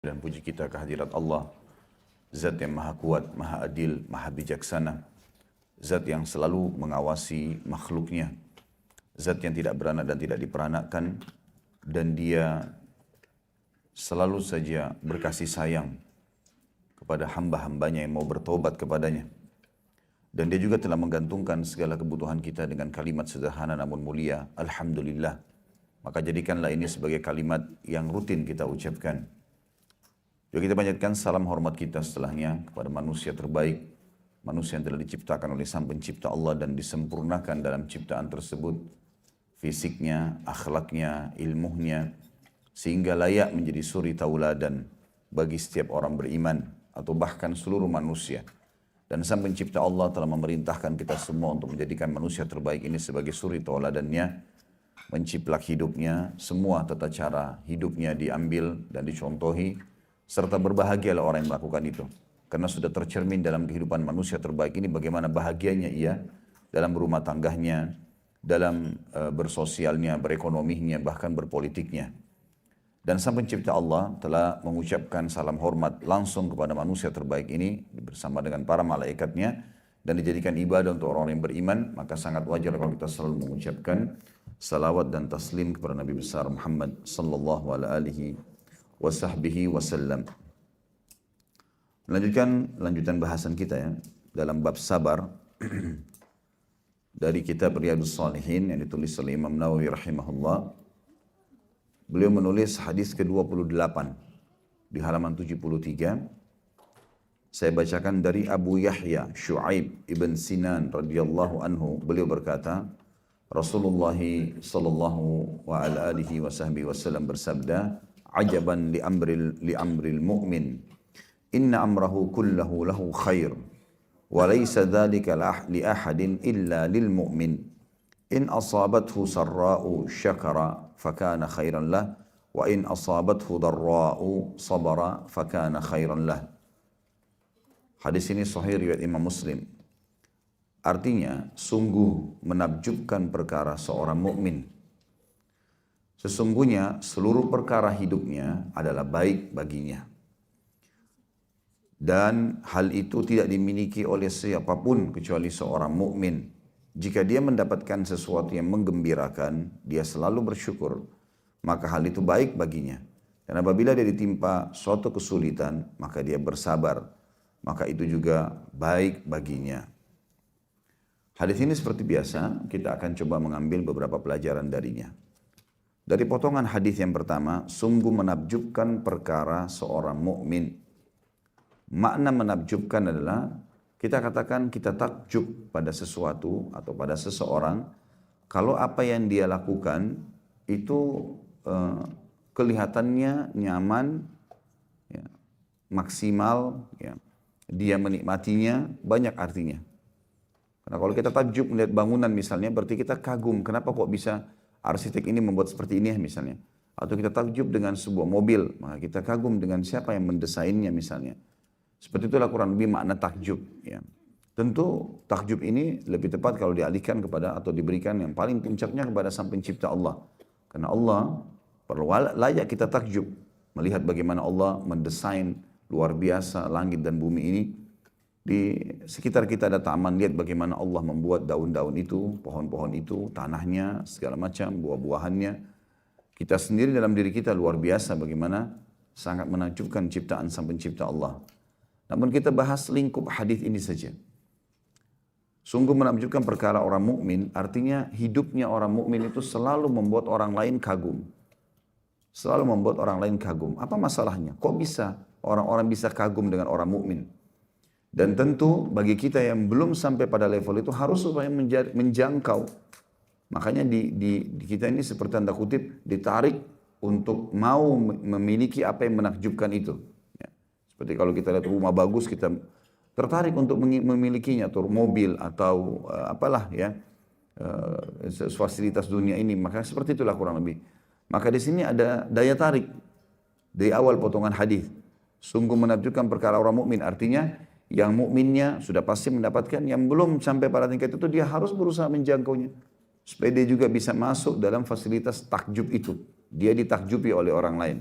Dan puji kita kehadirat Allah, Zat yang maha kuat, maha adil, maha bijaksana, Zat yang selalu mengawasi makhluknya, Zat yang tidak beranak dan tidak diperanakkan, dan dia selalu saja berkasih sayang kepada hamba-hambanya yang mau bertobat kepadanya. Dan dia juga telah menggantungkan segala kebutuhan kita dengan kalimat sederhana namun mulia, Alhamdulillah. Maka jadikanlah ini sebagai kalimat yang rutin kita ucapkan. Juga kita panjatkan salam hormat kita setelahnya kepada manusia terbaik, manusia yang telah diciptakan oleh Sang Pencipta Allah dan disempurnakan dalam ciptaan tersebut, fisiknya, akhlaknya, ilmunya, sehingga layak menjadi suri tauladan bagi setiap orang beriman atau bahkan seluruh manusia. Dan Sang Pencipta Allah telah memerintahkan kita semua untuk menjadikan manusia terbaik ini sebagai suri tauladannya, menciplak hidupnya, semua tata cara hidupnya diambil dan dicontohi, serta berbahagialah orang yang melakukan itu. Karena sudah tercermin dalam kehidupan manusia terbaik ini bagaimana bahagianya ia dalam berumah tangganya, dalam bersosialnya, berekonominya, bahkan berpolitiknya. Dan Sang Pencipta Allah telah mengucapkan salam hormat langsung kepada manusia terbaik ini bersama dengan para malaikatnya dan dijadikan ibadah untuk orang-orang yang beriman. Maka sangat wajar kalau kita selalu mengucapkan salawat dan taslim kepada Nabi besar Muhammad sallallahu alaihi wasallam. Lanjutan bahasan kita ya dalam bab sabar dari kitab Riyadhus Shalihin yang ditulis oleh Imam Nawawi rahimahullah. Beliau menulis hadis ke-28 di halaman 73. Saya bacakan dari Abu Yahya Syu'aib ibn Sinan radhiyallahu anhu. Beliau berkata, Rasulullah sallallahu alaihi wasallam bersabda, "Ajaban li amril mu'min, inna amrahu kullahu lahu khair, wa laysa dhalika li ahadin illa lil mu'min. In asabathu sarra'u syakara fakana khairan lah, wa in asabathu darra'u sabara fakana khairan lah." Hadis ini sahih riwayat Imam Muslim. Artinya, sungguh menakjubkan perkara seorang mukmin. Sesungguhnya seluruh perkara hidupnya adalah baik baginya. Dan hal itu tidak dimiliki oleh siapapun kecuali seorang mukmin. Jika dia mendapatkan sesuatu yang menggembirakan, dia selalu bersyukur, maka hal itu baik baginya. Dan apabila dia ditimpa suatu kesulitan, maka dia bersabar, maka itu juga baik baginya. Hadis ini seperti biasa, kita akan coba mengambil beberapa pelajaran darinya. Dari potongan hadis yang pertama, sungguh menakjubkan perkara seorang mukmin. Makna menakjubkan adalah kita katakan kita takjub pada sesuatu atau pada seseorang kalau apa yang dia lakukan itu kelihatannya nyaman, ya, maksimal, ya, dia menikmatinya, banyak artinya. Karena kalau kita takjub melihat bangunan misalnya, berarti kita kagum, kenapa kok bisa arsitek ini membuat seperti ini misalnya. Atau kita takjub dengan sebuah mobil, maka kita kagum dengan siapa yang mendesainnya misalnya. Seperti itulah kurang lebih makna takjub. Ya. Tentu takjub ini lebih tepat kalau dialihkan kepada atau diberikan yang paling puncaknya kepada Sang Pencipta Allah. Karena Allah perlu layak kita takjub. Melihat bagaimana Allah mendesain luar biasa langit dan bumi ini. Di sekitar kita ada taman, lihat bagaimana Allah membuat daun-daun itu, pohon-pohon itu, tanahnya, segala macam, buah-buahannya. Kita sendiri dalam diri kita luar biasa bagaimana sangat menakjubkan ciptaan Sang Pencipta Allah. Namun kita bahas lingkup hadis ini saja. Sungguh menakjubkan perkara orang mukmin, artinya hidupnya orang mukmin itu selalu membuat orang lain kagum. Selalu membuat orang lain kagum. Apa masalahnya? Kok bisa orang-orang bisa kagum dengan orang mukmin? Dan tentu bagi kita yang belum sampai pada level itu harus supaya menjangkau. Makanya di kita ini seperti tanda kutip ditarik untuk mau memiliki apa yang menakjubkan itu. Ya. Seperti kalau kita lihat rumah bagus, kita tertarik untuk memilikinya, atau mobil atau apalah ya, fasilitas dunia ini. Maka seperti itulah kurang lebih. Maka di sini ada daya tarik dari awal potongan hadis. Sungguh menakjubkan perkara orang mukmin, artinya yang mukminnya sudah pasti mendapatkan, yang belum sampai pada tingkat itu dia harus berusaha menjangkaunya supaya dia juga bisa masuk dalam fasilitas takjub itu. Dia ditakjubi oleh orang lain.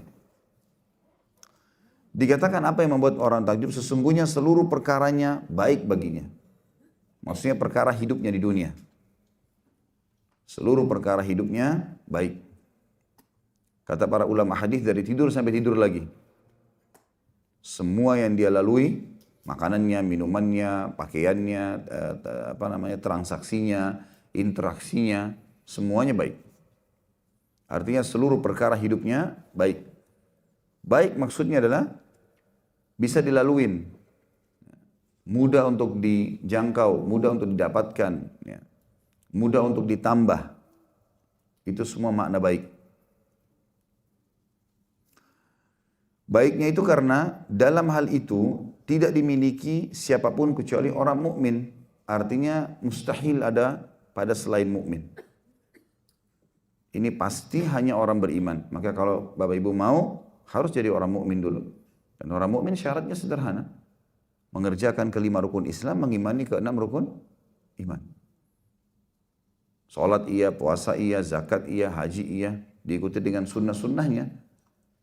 Dikatakan apa yang membuat orang takjub? Sesungguhnya seluruh perkaranya baik baginya. Maksudnya perkara hidupnya di dunia. Seluruh perkara hidupnya baik. Kata para ulama hadis, dari tidur sampai tidur lagi. Semua yang dia lalui, makanannya, minumannya, pakaiannya, transaksinya, interaksinya, semuanya baik. Artinya seluruh perkara hidupnya baik. Baik maksudnya adalah bisa dilaluin, mudah untuk dijangkau, mudah untuk didapatkan, ya, mudah untuk ditambah. Itu semua makna baik. Baiknya itu karena dalam hal itu tidak dimiliki siapapun kecuali orang mukmin. Artinya mustahil ada pada selain mukmin. Ini pasti hanya orang beriman. Maka kalau Bapak Ibu mau, harus jadi orang mukmin dulu. Dan orang mukmin syaratnya sederhana. Mengerjakan kelima rukun Islam, mengimani keenam rukun iman. Salat iya, puasa iya, zakat iya, haji iya. Diikuti dengan sunnah-sunnahnya.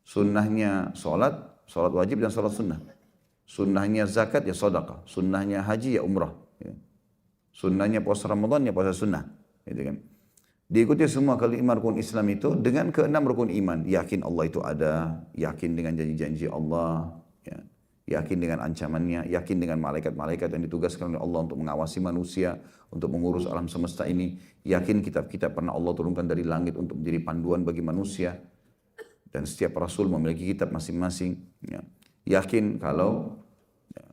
Sunnahnya salat wajib dan salat sunnah. Sunnahnya zakat ya sedekah. Sunnahnya haji ya umrah. Sunnahnya puasa Ramadan ya puasa sunnah. Gitu kan. Diikuti semua kelima rukun Islam itu dengan keenam rukun iman. Yakin Allah itu ada, yakin dengan janji-janji Allah, ya. Yakin dengan ancamannya, yakin dengan malaikat-malaikat yang ditugaskan oleh Allah untuk mengawasi manusia, untuk mengurus alam semesta ini. Yakin kitab-kitab pernah Allah turunkan dari langit untuk menjadi panduan bagi manusia. Dan setiap Rasul memiliki kitab masing-masing. Ya. Yakin kalau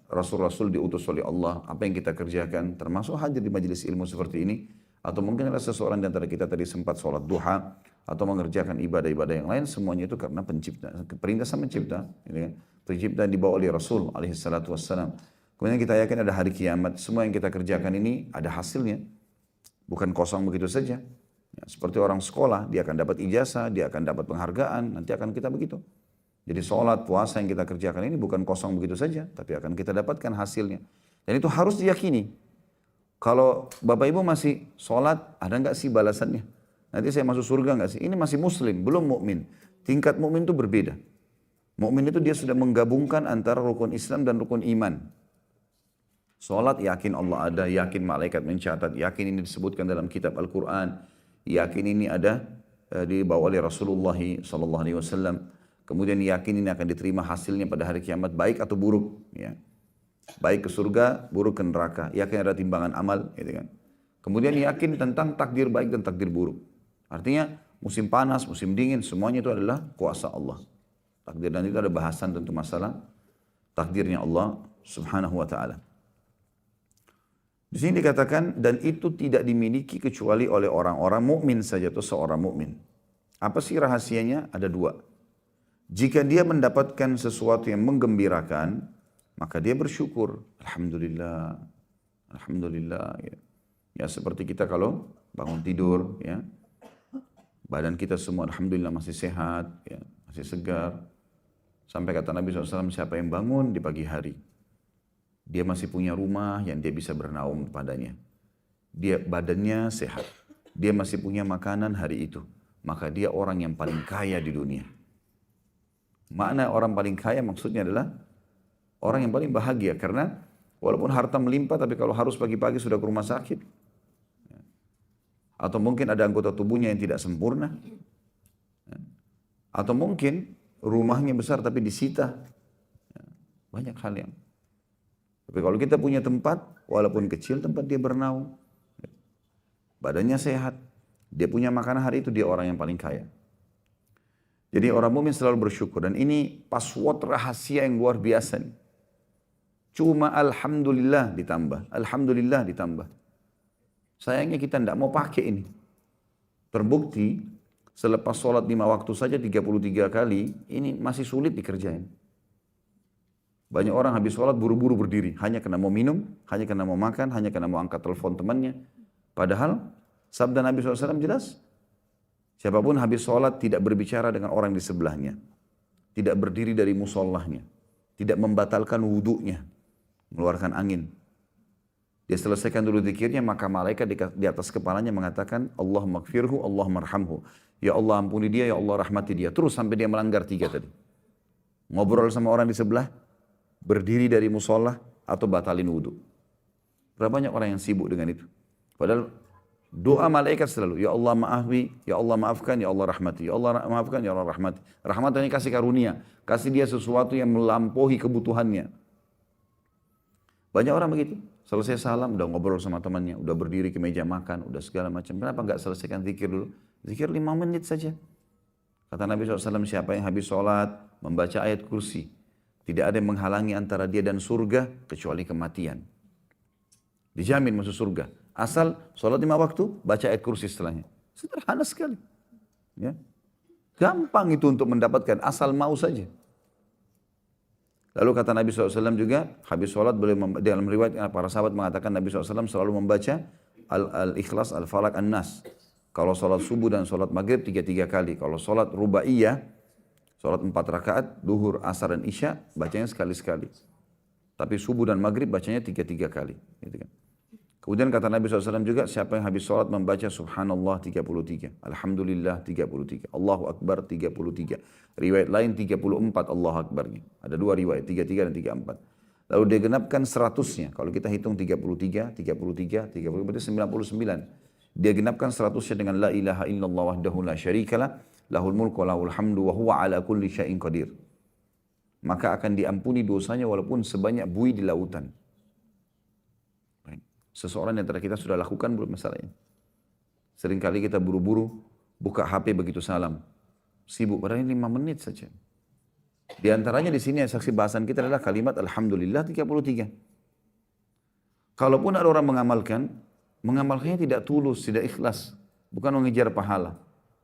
Rasul-Rasul diutus oleh Allah, apa yang kita kerjakan, termasuk hadir di majelis ilmu seperti ini, atau mungkin ada seseorang di antara kita tadi sempat sholat duha, atau mengerjakan ibadah-ibadah yang lain, semuanya itu karena pencipta, perintah sama pencipta, pencipta dibawa oleh Rasul alaihissalatu wassalam. Kemudian kita yakin ada hari kiamat, semua yang kita kerjakan ini ada hasilnya, bukan kosong begitu saja. Ya, seperti orang sekolah, dia akan dapat ijazah, dia akan dapat penghargaan, nanti akan kita begitu. Jadi sholat, puasa yang kita kerjakan ini bukan kosong begitu saja, tapi akan kita dapatkan hasilnya. Dan itu harus diyakini. Kalau Bapak Ibu masih sholat, ada nggak sih balasannya? Nanti saya masuk surga nggak sih? Ini masih muslim, belum mukmin. Tingkat mukmin itu berbeda. Mukmin itu dia sudah menggabungkan antara rukun Islam dan rukun iman. Sholat yakin Allah ada, yakin malaikat mencatat, yakin ini disebutkan dalam kitab Al-Quran, yakin ini ada dibawa oleh Rasulullah SAW. Kemudian yakin ini akan diterima hasilnya pada hari kiamat, baik atau buruk. Ya. Baik ke surga, buruk ke neraka. Yakin ada timbangan amal. Gitu kan. Kemudian yakin tentang takdir baik dan takdir buruk. Artinya musim panas, musim dingin, semuanya itu adalah kuasa Allah. Takdir, dan itu ada bahasan tentu masalah takdirnya Allah subhanahu wa ta'ala. Di sini dikatakan, dan itu tidak dimiliki kecuali oleh orang-orang mukmin saja atau seorang mukmin. Apa sih rahasianya? Ada dua. Jika dia mendapatkan sesuatu yang menggembirakan, maka dia bersyukur. Alhamdulillah, alhamdulillah. Ya, seperti kita kalau bangun tidur, ya, badan kita semua alhamdulillah masih sehat, ya, masih segar. Sampai kata Nabi SAW, siapa yang bangun di pagi hari, dia masih punya rumah yang dia bisa bernaung padanya. Dia badannya sehat, dia masih punya makanan hari itu, maka dia orang yang paling kaya di dunia. Makna orang paling kaya maksudnya adalah orang yang paling bahagia, karena walaupun harta melimpah, tapi kalau harus pagi-pagi sudah ke rumah sakit, atau mungkin ada anggota tubuhnya yang tidak sempurna, atau mungkin rumahnya besar tapi disita, banyak hal yang. Tapi kalau kita punya tempat, walaupun kecil, tempat dia bernaung, badannya sehat, dia punya makanan hari itu, dia orang yang paling kaya. Jadi orang mukmin selalu bersyukur, dan ini password rahasia yang luar biasa nih. Cuma alhamdulillah ditambah, alhamdulillah ditambah. Sayangnya kita tidak mau pakai ini. Terbukti selepas sholat 5 waktu saja 33 kali, ini masih sulit dikerjain. Banyak orang habis sholat buru-buru berdiri, hanya karena mau minum, hanya karena mau makan, hanya karena mau angkat telepon temannya. Padahal sabda Nabi SAW jelas, siapapun habis sholat tidak berbicara dengan orang di sebelahnya, tidak berdiri dari musallahnya, tidak membatalkan wudhunya, mengeluarkan angin. Dia selesaikan dulu zikirnya, maka malaikat di atas kepalanya mengatakan, Allahumma gfirhu, Allahumma arhamhu. Ya Allah ampuni dia, ya Allah rahmati dia. Terus sampai dia melanggar 3 tadi. ngobrol sama orang di sebelah, berdiri dari musola, atau batalin wudhu. Berapa banyak orang yang sibuk dengan itu? Padahal doa malaikat selalu, ya Allah maafi, ya Allah maafkan, ya Allah rahmati, ya Allah maafkan, ya Allah rahmati. Rahmat ini kasih karunia, kasih dia sesuatu yang melampaui kebutuhannya. Banyak orang begitu, selesai salam, udah ngobrol sama temannya, udah berdiri ke meja makan, udah segala macam. Kenapa nggak selesaikan zikir dulu? Zikir 5 menit saja. Kata Nabi SAW, siapa yang habis sholat, membaca ayat kursi, tidak ada yang menghalangi antara dia dan surga, kecuali kematian. Dijamin masuk surga. Asal sholat 5 waktu, baca ayat kursi setelahnya. Sederhana sekali. Ya. Gampang itu untuk mendapatkan, asal mau saja. Lalu kata Nabi SAW juga, habis sholat boleh, dalam riwayat para sahabat mengatakan Nabi SAW selalu membaca Al-Ikhlas, Al-Falaq, An-Nas. Kalau sholat subuh dan sholat maghrib 3 kali. Kalau sholat rubaiyah, sholat 4 rakaat, duhur, asar dan isya, bacanya sekali-sekali. Tapi subuh dan maghrib bacanya 3 kali. Gitu kan. Kemudian kata Nabi SAW juga, siapa yang habis sholat membaca Subhanallah 33, Alhamdulillah 33, Allahu Akbar 33. Riwayat lain 34 Allahu Akbarnya. Ada 2 riwayat, 33 dan 34. Lalu dia genapkan 100-nya. Kalau kita hitung 33, 33, 30, berarti 99. Dia genapkan 100-nya dengan La ilaha illallah wahdahu la syarikalah, lahul mulku wa lahul hamdu wa huwa ala kulli syai'in qadir. Maka akan diampuni dosanya walaupun sebanyak buih di lautan. Seseorang yang kita sudah lakukan belum masalahnya. Seringkali kita buru-buru buka HP begitu salam. Sibuk, padahal ini 5 menit saja. Di antaranya di sini yang saksi bahasan kita adalah kalimat Alhamdulillah 33. Kalaupun ada orang mengamalkannya tidak tulus, tidak ikhlas. Bukan mengejar pahala.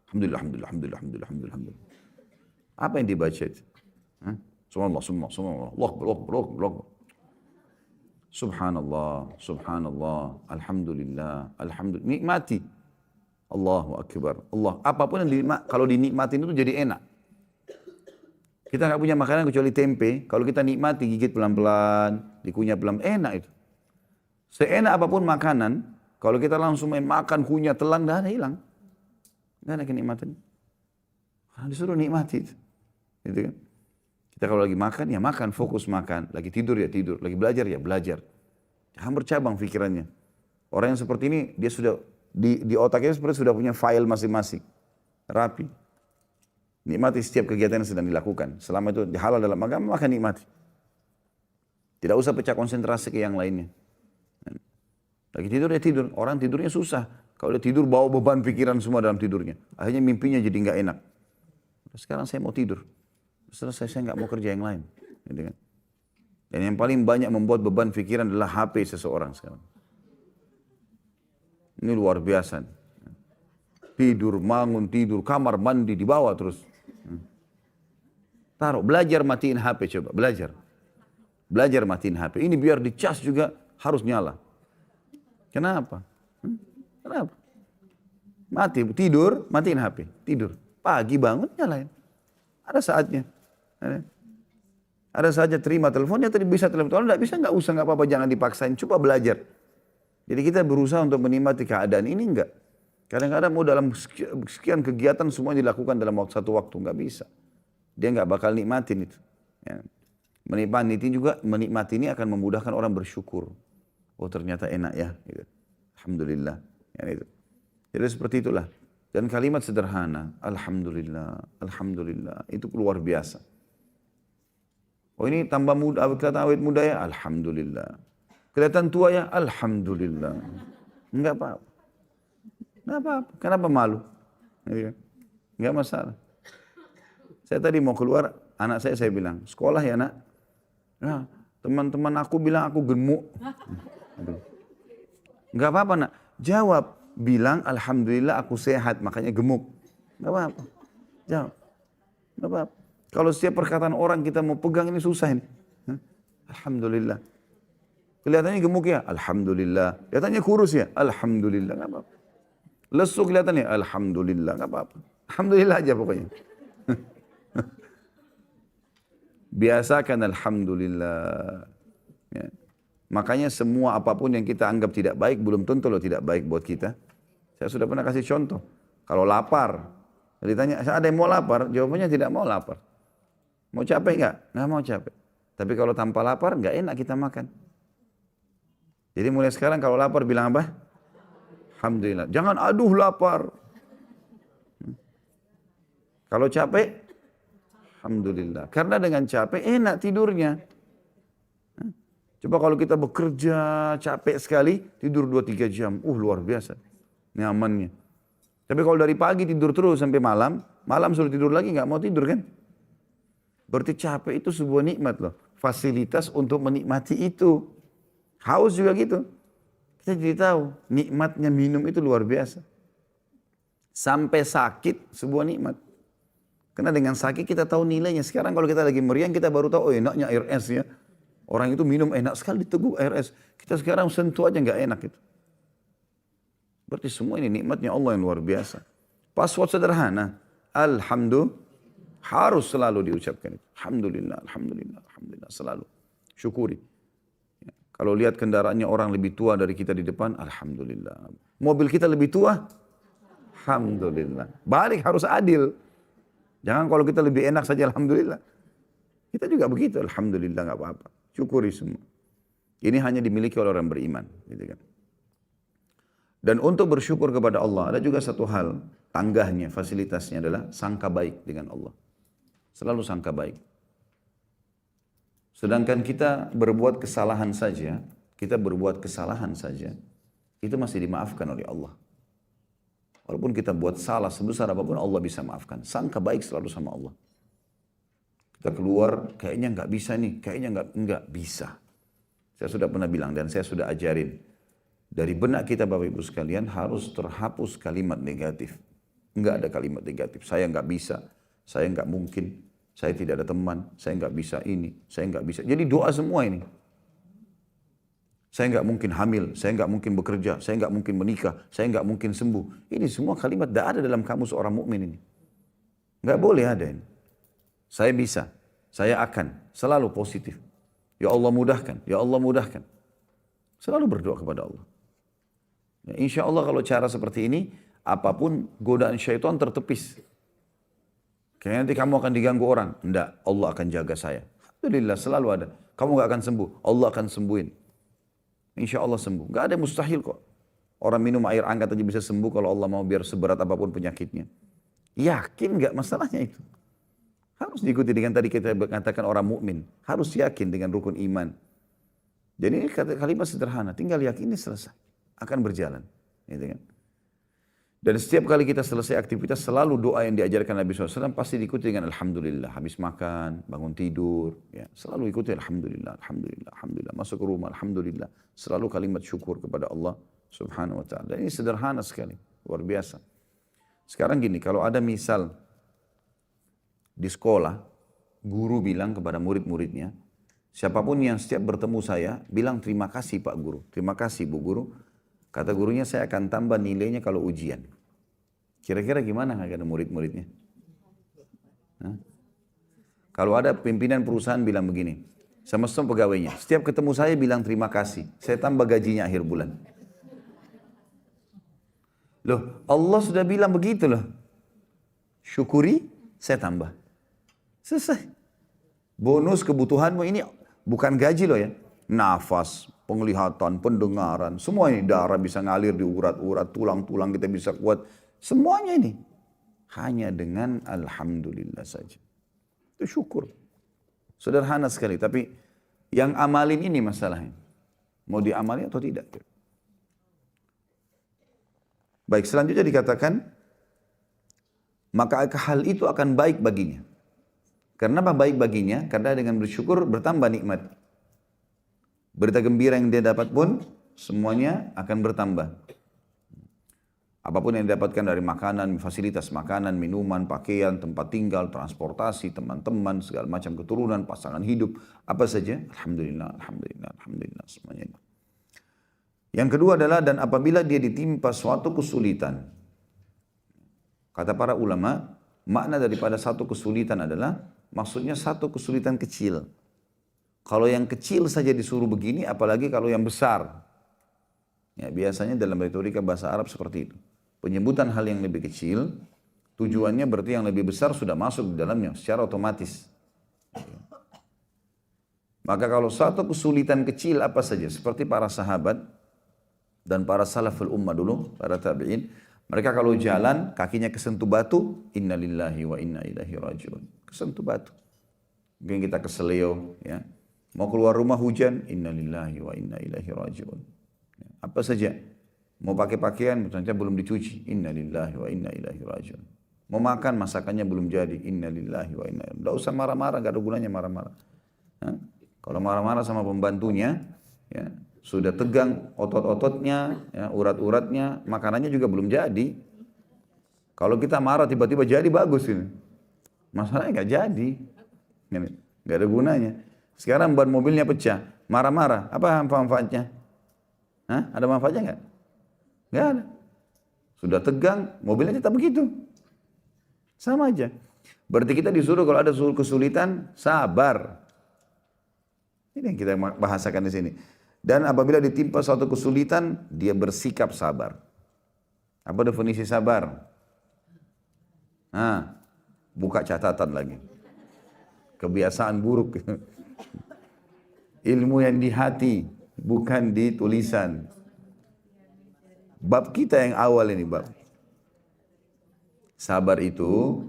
Alhamdulillah, alhamdulillah, alhamdulillah, alhamdulillah, alhamdulillah. Apa yang dibaca itu? Subhanallah, subhanallah, Allah. Subhanallah, subhanallah, alhamdulillah, alhamdulillah. Nikmati. Allahu Akbar. Allah. Apapun yang kalau dinikmatin itu jadi enak. Kita nggak punya makanan kecuali tempe. Kalau kita nikmati, gigit pelan-pelan, dikunyah pelan, enak itu. Seenak apapun makanan, kalau kita langsung main makan, kunyah, telan, dah ada hilang. Nggak ada kenikmatan. Karena disuruh nikmati itu. Gitu kan? Kita kalau lagi makan, ya makan, fokus makan. Lagi tidur, ya tidur. Lagi belajar, ya belajar. Jangan bercabang pikirannya. Orang yang seperti ini, dia sudah, di otaknya seperti sudah punya file masing-masing. Rapi. Nikmati setiap kegiatan yang sedang dilakukan. Selama itu halal dalam agama, maka nikmati. Tidak usah pecah konsentrasi ke yang lainnya. Lagi tidur, ya tidur. Orang tidurnya susah. Kalau dia tidur, bawa beban pikiran semua dalam tidurnya. Akhirnya mimpinya jadi nggak enak. Sekarang saya mau tidur. Selesai, saya nggak mau kerja yang lain. Gitu kan? Dan yang paling banyak membuat beban pikiran adalah HP seseorang sekarang. Ini luar biasa. Tidur, bangun, tidur, kamar, mandi, dibawa terus. Taruh, belajar matiin HP coba, belajar. Belajar matiin HP. Ini biar dicas juga harus nyala. Kenapa? Kenapa? Mati, tidur, matiin HP. Tidur. Pagi bangun, nyalain. Ada saatnya. Ada saja terima teleponnya, tadi bisa telepon. Kalau tidak bisa, nggak usah, nggak apa-apa, jangan dipaksain. Coba belajar. Jadi kita berusaha untuk menikmati keadaan ini enggak. Kadang-kadang mau dalam sekian kegiatan semua dilakukan dalam satu waktu, nggak bisa. Dia nggak bakal nikmatin itu. Ya. Menikmati ini akan memudahkan orang bersyukur. Oh ternyata enak ya. Gitu. Alhamdulillah. Ya, itu. Jadi seperti itulah. Dan kalimat sederhana, Alhamdulillah, Alhamdulillah, itu luar biasa. Oh ini tambah muda, kelihatan awet muda ya, Alhamdulillah. Kelihatan tua ya, Alhamdulillah. Enggak apa-apa. Enggak apa-apa. Kenapa malu? Enggak masalah. Saya tadi mau keluar, anak saya bilang, sekolah ya nak? Nah, teman-teman aku bilang aku gemuk. Enggak apa-apa nak, jawab. Bilang Alhamdulillah aku sehat, makanya gemuk. Enggak apa-apa. Jawab. Enggak apa-apa. Kalau setiap perkataan orang kita mau pegang ini susah ini. Alhamdulillah. Kelihatannya gemuk ya? Alhamdulillah. Kelihatannya kurus ya? Alhamdulillah. Enggak apa-apa. Lesu kelihatannya? Alhamdulillah. Enggak apa-apa. Alhamdulillah aja pokoknya. Biasakan Alhamdulillah. Ya. Makanya semua apapun yang kita anggap tidak baik, belum tentu loh tidak baik buat kita. Saya sudah pernah kasih contoh. Kalau lapar, ditanya, ada yang mau lapar? Jawabannya tidak mau lapar. Mau capek nggak? Nggak mau capek. Tapi kalau tanpa lapar nggak enak kita makan. Jadi mulai sekarang kalau lapar bilang apa? Alhamdulillah. Jangan aduh lapar. Kalau capek, alhamdulillah. Karena dengan capek enak tidurnya. Coba kalau kita bekerja capek sekali, tidur 2-3 jam. Luar biasa. Nyamannya. Tapi kalau dari pagi tidur terus sampai malam, malam suruh tidur lagi nggak mau tidur kan? Berarti capek itu sebuah nikmat loh. Fasilitas untuk menikmati itu. Haus juga gitu. Kita jadi tahu nikmatnya minum itu luar biasa. Sampai sakit sebuah nikmat. Karena dengan sakit kita tahu nilainya. Sekarang kalau kita lagi meriang kita baru tahu enaknya air es ya. Orang itu minum enak sekali diteguk air es. Kita sekarang sentuh aja nggak enak itu. Berarti semua ini nikmatnya Allah yang luar biasa. Password sederhana. Alhamdulillah. Harus selalu diucapkan itu. Alhamdulillah, alhamdulillah, alhamdulillah. Selalu. Syukuri. Ya. Kalau lihat kendaraannya orang lebih tua dari kita di depan, alhamdulillah. Mobil kita lebih tua, alhamdulillah. Balik harus adil. Jangan kalau kita lebih enak saja, alhamdulillah. Kita juga begitu, alhamdulillah nggak apa-apa. Syukuri semua. Ini hanya dimiliki oleh orang beriman. Gitu kan. Dan untuk bersyukur kepada Allah, ada juga satu hal, tanggahnya, fasilitasnya adalah sangka baik dengan Allah. Selalu sangka baik. Sedangkan kita berbuat kesalahan saja, itu masih dimaafkan oleh Allah. Walaupun kita buat salah sebesar apapun Allah bisa maafkan. Sangka baik selalu sama Allah. Kita keluar, kayaknya nggak bisa nih, kayaknya nggak bisa. Saya sudah pernah bilang dan saya sudah ajarin. Dari benak kita Bapak Ibu sekalian harus terhapus kalimat negatif. Nggak ada kalimat negatif. Saya nggak bisa, saya nggak mungkin, saya tidak ada teman, saya nggak bisa ini, saya nggak bisa. Jadi doa semua ini. Saya nggak mungkin hamil, saya nggak mungkin bekerja, saya nggak mungkin menikah, saya nggak mungkin sembuh. Ini semua kalimat tidak ada dalam kamus orang mukmin ini. Nggak boleh ada ini. Saya bisa, saya akan, selalu positif. Ya Allah mudahkan, ya Allah mudahkan. Selalu berdoa kepada Allah. Ya, insya Allah kalau cara seperti ini, apapun godaan syaitan tertepis. Kayaknya nanti kamu akan diganggu orang. Enggak, Allah akan jaga saya. Alhamdulillah selalu ada. Kamu nggak akan sembuh, Allah akan sembuhin. Insya Allah sembuh. Gak ada yang mustahil kok. Orang minum air hangat aja bisa sembuh kalau Allah mau biar seberat apapun penyakitnya. Yakin gak masalahnya itu? Harus diikuti dengan tadi kita katakan orang mukmin. Harus yakin dengan rukun iman. Jadi ini kalimat sederhana. Tinggal yakin ini selesai. Akan berjalan. Gitu kan? Dan setiap kali kita selesai aktivitas selalu doa yang diajarkan Nabi SAW pasti diikuti dengan Alhamdulillah. Habis makan, bangun tidur. Ya, selalu ikuti Alhamdulillah, Alhamdulillah, Alhamdulillah. Masuk ke rumah, Alhamdulillah. Selalu kalimat syukur kepada Allah Subhanahu Wa Ta'ala. Dan ini sederhana sekali. Luar biasa. Sekarang gini, kalau ada misal di sekolah, guru bilang kepada murid-muridnya, siapapun yang setiap bertemu saya, bilang terima kasih Pak Guru. Terima kasih Bu Guru. Kata gurunya saya akan tambah nilainya kalau ujian. Kira-kira gimana kata murid-muridnya? Nah? Kalau ada pimpinan perusahaan bilang begini, sama semua pegawainya, setiap ketemu saya bilang terima kasih, saya tambah gajinya akhir bulan. Loh, Allah sudah bilang begitu loh. Syukuri, saya tambah. Selesai. Bonus kebutuhanmu ini bukan gaji loh ya. Nafas, penglihatan, pendengaran, semua ini darah bisa ngalir di urat-urat, tulang-tulang kita bisa kuat. Semuanya ini hanya dengan Alhamdulillah saja. Itu syukur. Sederhana sekali, tapi yang amalin ini masalahnya. Mau diamalin atau tidak? Baik, selanjutnya dikatakan, maka hal itu akan baik baginya. Kenapa baik baginya? Karena dengan bersyukur bertambah nikmat. Berita gembira yang dia dapat pun semuanya akan bertambah. Apapun yang didapatkan dari makanan, fasilitas makanan, minuman, pakaian, tempat tinggal, transportasi, teman-teman, segala macam keturunan, pasangan hidup, apa saja. Alhamdulillah, Alhamdulillah, Alhamdulillah, semuanya. Yang kedua adalah dan apabila dia ditimpa suatu kesulitan. Kata para ulama, makna daripada satu kesulitan adalah maksudnya satu kesulitan kecil. Kalau yang kecil saja disuruh begini, apalagi kalau yang besar. Ya, biasanya dalam retorika bahasa Arab seperti itu. Penyebutan hal yang lebih kecil, tujuannya berarti yang lebih besar sudah masuk di dalamnya secara otomatis. Maka kalau satu kesulitan kecil apa saja, seperti para sahabat dan para salaful ummah dulu, para tabi'in, mereka kalau jalan kakinya kesentuh batu, innalillahi wa inna ilaihi rajiun. Kesentuh batu. Mungkin kita keseleo, ya. Mau keluar rumah hujan, innalillahi wa inna ilaihi rajiun. Apa saja. Mau pakai pakaian, ternyata belum dicuci, innalillahi wa inna ilaihi rajiun. Mau makan, masakannya belum jadi, innalillahi wa inna ilaihi rajiun. Tidak usah marah-marah, gak ada gunanya marah-marah. Kalau marah-marah sama pembantunya, ya, sudah tegang otot-ototnya, ya, urat-uratnya, makanannya juga belum jadi. Kalau kita marah tiba-tiba jadi bagus ini. Masalahnya nggak jadi, nggak ada gunanya. Sekarang ban mobilnya pecah, marah-marah, apa manfaatnya? Ada manfaatnya nggak? Nggak ada. Sudah tegang, mobilnya tetap begitu. Sama aja. Berarti kita disuruh kalau ada kesulitan, sabar. Ini yang kita bahasakan di sini. Dan apabila ditimpa suatu kesulitan, dia bersikap sabar. Apa definisi sabar? Buka catatan lagi. Kebiasaan buruk. Ilmu yang di hati, bukan di tulisan. Bab kita yang awal ini bab. Sabar itu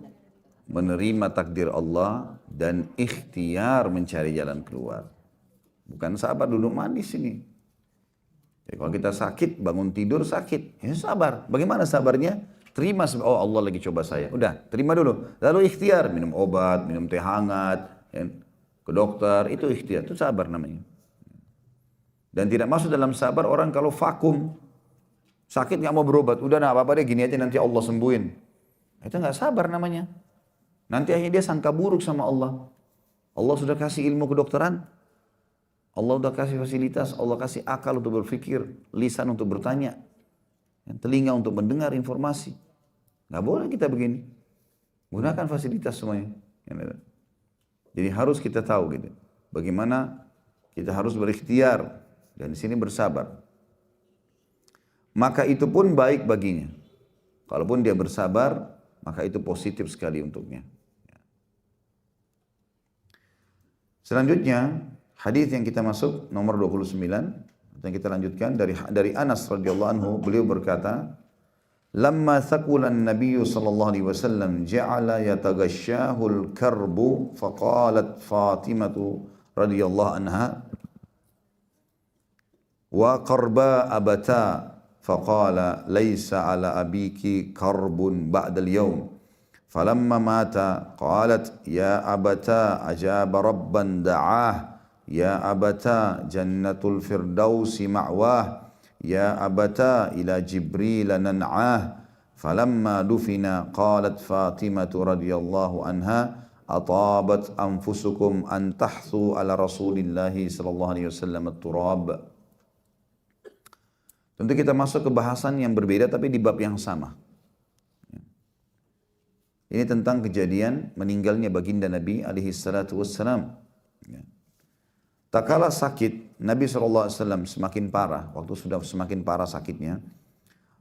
menerima takdir Allah dan ikhtiar mencari jalan keluar. Bukan sabar duduk manis ini. Jadi kalau kita sakit, bangun tidur sakit, ya sabar. Bagaimana sabarnya? Terima, oh Allah lagi coba saya. Udah, terima dulu. Lalu ikhtiar, minum obat, minum teh hangat, ya, ke dokter, itu ikhtiar, itu sabar namanya. Dan tidak masuk dalam sabar orang kalau vakum, sakit nggak mau berobat, udah nah apa-apa deh gini aja nanti Allah sembuhin. Itu nggak sabar namanya. Nanti akhirnya dia sangka buruk sama Allah. Allah sudah kasih ilmu kedokteran, Allah sudah kasih fasilitas, Allah kasih akal untuk berpikir, lisan untuk bertanya, telinga untuk mendengar informasi. Nggak boleh kita begini. Gunakan fasilitas semuanya. Jadi harus kita tahu gitu. Bagaimana kita harus berikhtiar dan di sini bersabar. Maka itu pun baik baginya. Kalaupun dia bersabar, maka itu positif sekali untuknya. Selanjutnya, hadis yang kita masuk nomor 29 yang kita lanjutkan dari Anas radhiyallahu anhu, beliau berkata, "Lamma thaqula an-nabiy sallallahu alaihi wasallam ja'ala yataghashahu al-karbu faqalat Fatimah radhiyallahu anha wa qarba abata faqala laysa ala abiki karbun ba'da al-yawm falamma mata qalat ya abata ajaba rabban da'ah ya abata jannatul firdausi ma'wah ya abata ila jibril nan'ah falamma dufina qalat Fatimah radhiyallahu anha atabat anfusukum an tahthu ala rasulillahi sallallahu alaihi wasallam at-turab." Tentu kita masuk ke bahasan yang berbeda tapi di bab yang sama. Ini tentang kejadian meninggalnya baginda Nabi alaihi salatu wassalam. Tak kala sakit, Nabi SAW semakin parah, waktu sudah semakin parah sakitnya,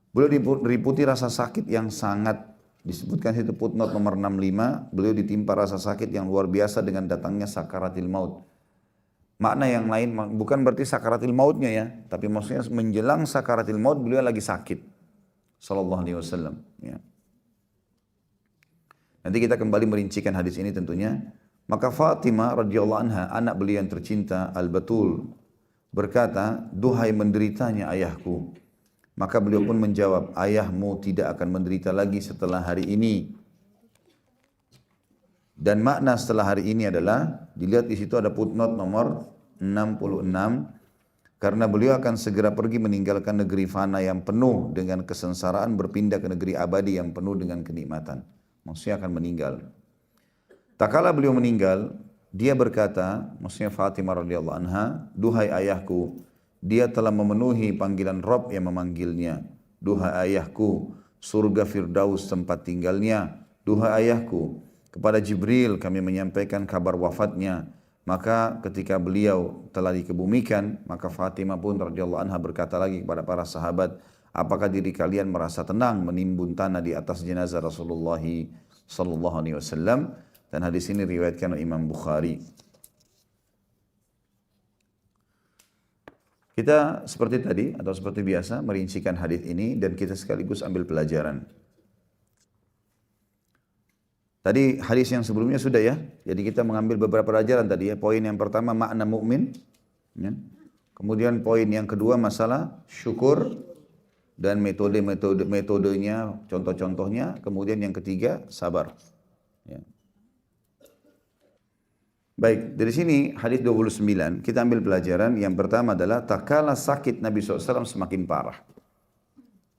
beliau diliputi rasa sakit yang sangat, disebutkan situ footnote nomor 65, beliau ditimpa rasa sakit yang luar biasa dengan datangnya sakaratil maut. Makna yang lain, bukan berarti sakaratil mautnya ya, tapi maksudnya menjelang sakaratil maut beliau lagi sakit. Sallallahu alaihi wasallam. Ya. Nanti kita kembali merincikan hadis ini tentunya. Maka Fatimah radhiyallahu anha, anak beliau yang tercinta Al-Batul, berkata, "Duhai menderitanya ayahku." Maka beliau pun menjawab, "Ayahmu tidak akan menderita lagi setelah hari ini." Dan makna setelah hari ini adalah, dilihat di situ ada footnote nomor 66, karena beliau akan segera pergi meninggalkan negeri fana yang penuh dengan kesengsaraan, berpindah ke negeri abadi yang penuh dengan kenikmatan. Maksudnya akan meninggal. Tak kala beliau meninggal, dia berkata, maksudnya Fatimah radhiyallahu anha, "Duhai ayahku, dia telah memenuhi panggilan Rabb yang memanggilnya. Duhai ayahku, surga Firdaus tempat tinggalnya. Duhai ayahku, kepada Jibril kami menyampaikan kabar wafatnya." Maka ketika beliau telah dikebumikan, maka Fatimah pun radhiyallahu anha berkata lagi kepada para sahabat, "Apakah diri kalian merasa tenang menimbun tanah di atas jenazah Rasulullah sallallahu alaihi wasallam?" Dan hadis ini riwayatkan oleh Imam Bukhari. Kita seperti tadi atau seperti biasa merincikan hadis ini dan kita sekaligus ambil pelajaran. Tadi hadis yang sebelumnya sudah ya. Jadi kita mengambil beberapa pelajaran tadi ya. Poin yang pertama makna mukmin, ya. Kemudian poin yang kedua masalah syukur dan metodenya, contoh-contohnya. Kemudian yang ketiga sabar. Ya. Baik, dari sini hadis 29 kita ambil pelajaran. Yang pertama adalah tak kala sakit Nabi SAW semakin parah.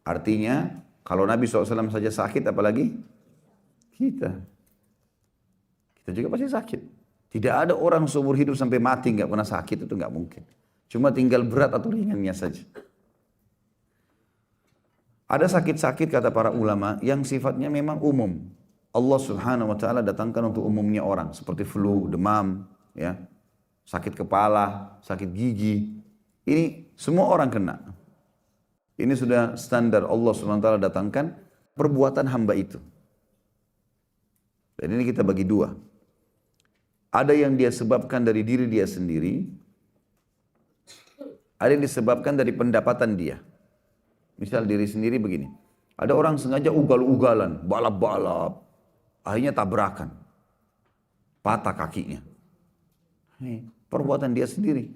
Artinya kalau Nabi SAW saja sakit apalagi kita. Kita juga pasti sakit. Tidak ada orang seumur hidup sampai mati nggak pernah sakit, itu nggak mungkin. Cuma tinggal berat atau ringannya saja. Ada sakit-sakit kata para ulama yang sifatnya memang umum. Allah Subhanahu wa taala datangkan untuk umumnya orang seperti flu, demam, ya. Sakit kepala, sakit gigi. Ini semua orang kena. Ini sudah standar Allah Subhanahu wa taala datangkan perbuatan hamba itu. Dan ini kita bagi dua. Ada yang dia sebabkan dari diri dia sendiri. Ada yang disebabkan dari pendapatan dia. Misal diri sendiri begini. Ada orang sengaja ugal-ugalan, balap-balap. Akhirnya tabrakan. Patah kakinya. Ini perbuatan dia sendiri.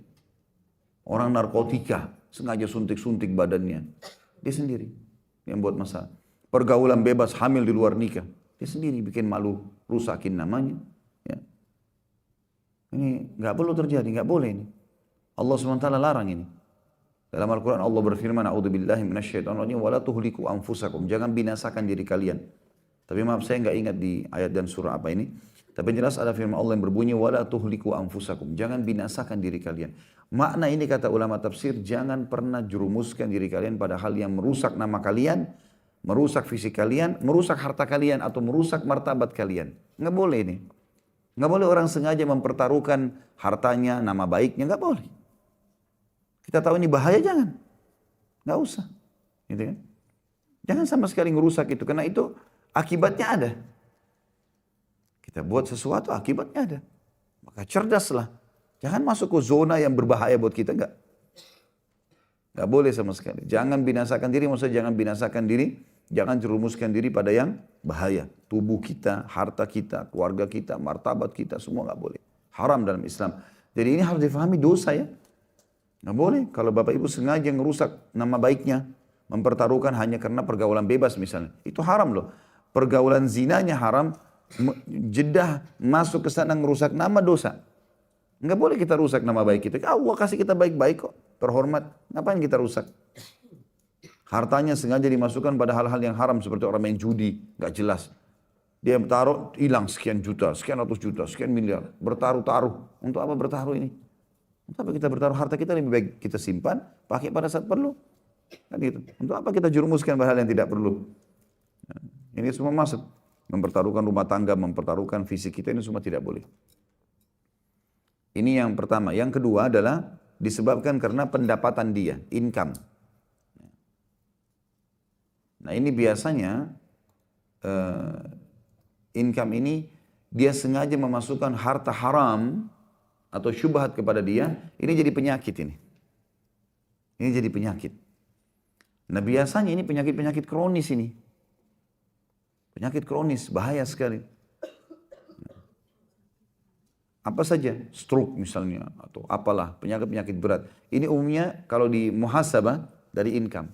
Orang narkotika, sengaja suntik-suntik badannya. Dia sendiri yang buat masalah. Pergaulan bebas, hamil di luar nikah. Dia sendiri bikin malu, rusakin namanya. Ya. Ini nggak perlu terjadi, nggak boleh ini. Allah SWT larang ini. Dalam Al-Quran Allah berfirman, A'udzubillahi minasyaitonirrajim, wa la tuhliku anfusakum. Jangan binasakan diri kalian. Tapi maaf saya nggak ingat di ayat dan surah apa ini. Tapi jelas ada firman Allah yang berbunyi, wa la tuhliku anfusakum. Jangan binasakan diri kalian. Makna ini kata ulama tafsir, jangan pernah jerumuskan diri kalian pada hal yang merusak nama kalian, merusak fisik kalian, merusak harta kalian, atau merusak martabat kalian. Nggak boleh ini. Nggak boleh orang sengaja mempertaruhkan hartanya, nama baiknya, nggak boleh. Kita tahu ini bahaya, jangan. Nggak usah. Gitu kan? Jangan sama sekali ngerusak itu, karena itu akibatnya ada. Kita buat sesuatu, akibatnya ada. Maka cerdaslah. Jangan masuk ke zona yang berbahaya buat kita, nggak. Nggak boleh sama sekali. Jangan binasakan diri, maksudnya jangan binasakan diri, jangan jerumuskan diri pada yang bahaya. Tubuh kita, harta kita, keluarga kita, martabat kita, semua nggak boleh. Haram dalam Islam. Jadi ini harus difahami dosa ya. Nggak boleh kalau bapak ibu sengaja ngerusak nama baiknya, mempertaruhkan hanya karena pergaulan bebas misalnya. Itu haram loh. Pergaulan zinanya haram, jedah masuk ke sana ngerusak nama dosa. Nggak boleh kita rusak nama baik kita. Allah kasih kita baik-baik kok, terhormat. Ngapain kita rusak? Hartanya sengaja dimasukkan pada hal-hal yang haram seperti orang main judi, nggak jelas. Dia taruh, hilang sekian juta, sekian ratus juta, sekian miliar. Bertaruh-taruh. Untuk apa bertaruh ini? Untuk apa kita bertaruh? Harta kita lebih baik kita simpan, pakai pada saat perlu. Kan gitu. Untuk apa kita jerumuskan hal yang tidak perlu? Nah, ini semua masuk. Mempertaruhkan rumah tangga, mempertaruhkan fisik kita, ini semua tidak boleh. Ini yang pertama. Yang kedua adalah disebabkan karena pendapatan dia, income. Nah ini biasanya income ini dia sengaja memasukkan harta haram atau syubhat kepada dia, ini jadi penyakit ini. Ini jadi penyakit. Nah biasanya ini penyakit-penyakit kronis ini. Penyakit kronis, bahaya sekali. Apa saja, stroke misalnya, atau apalah, penyakit-penyakit berat. Ini umumnya kalau di muhasabah dari income.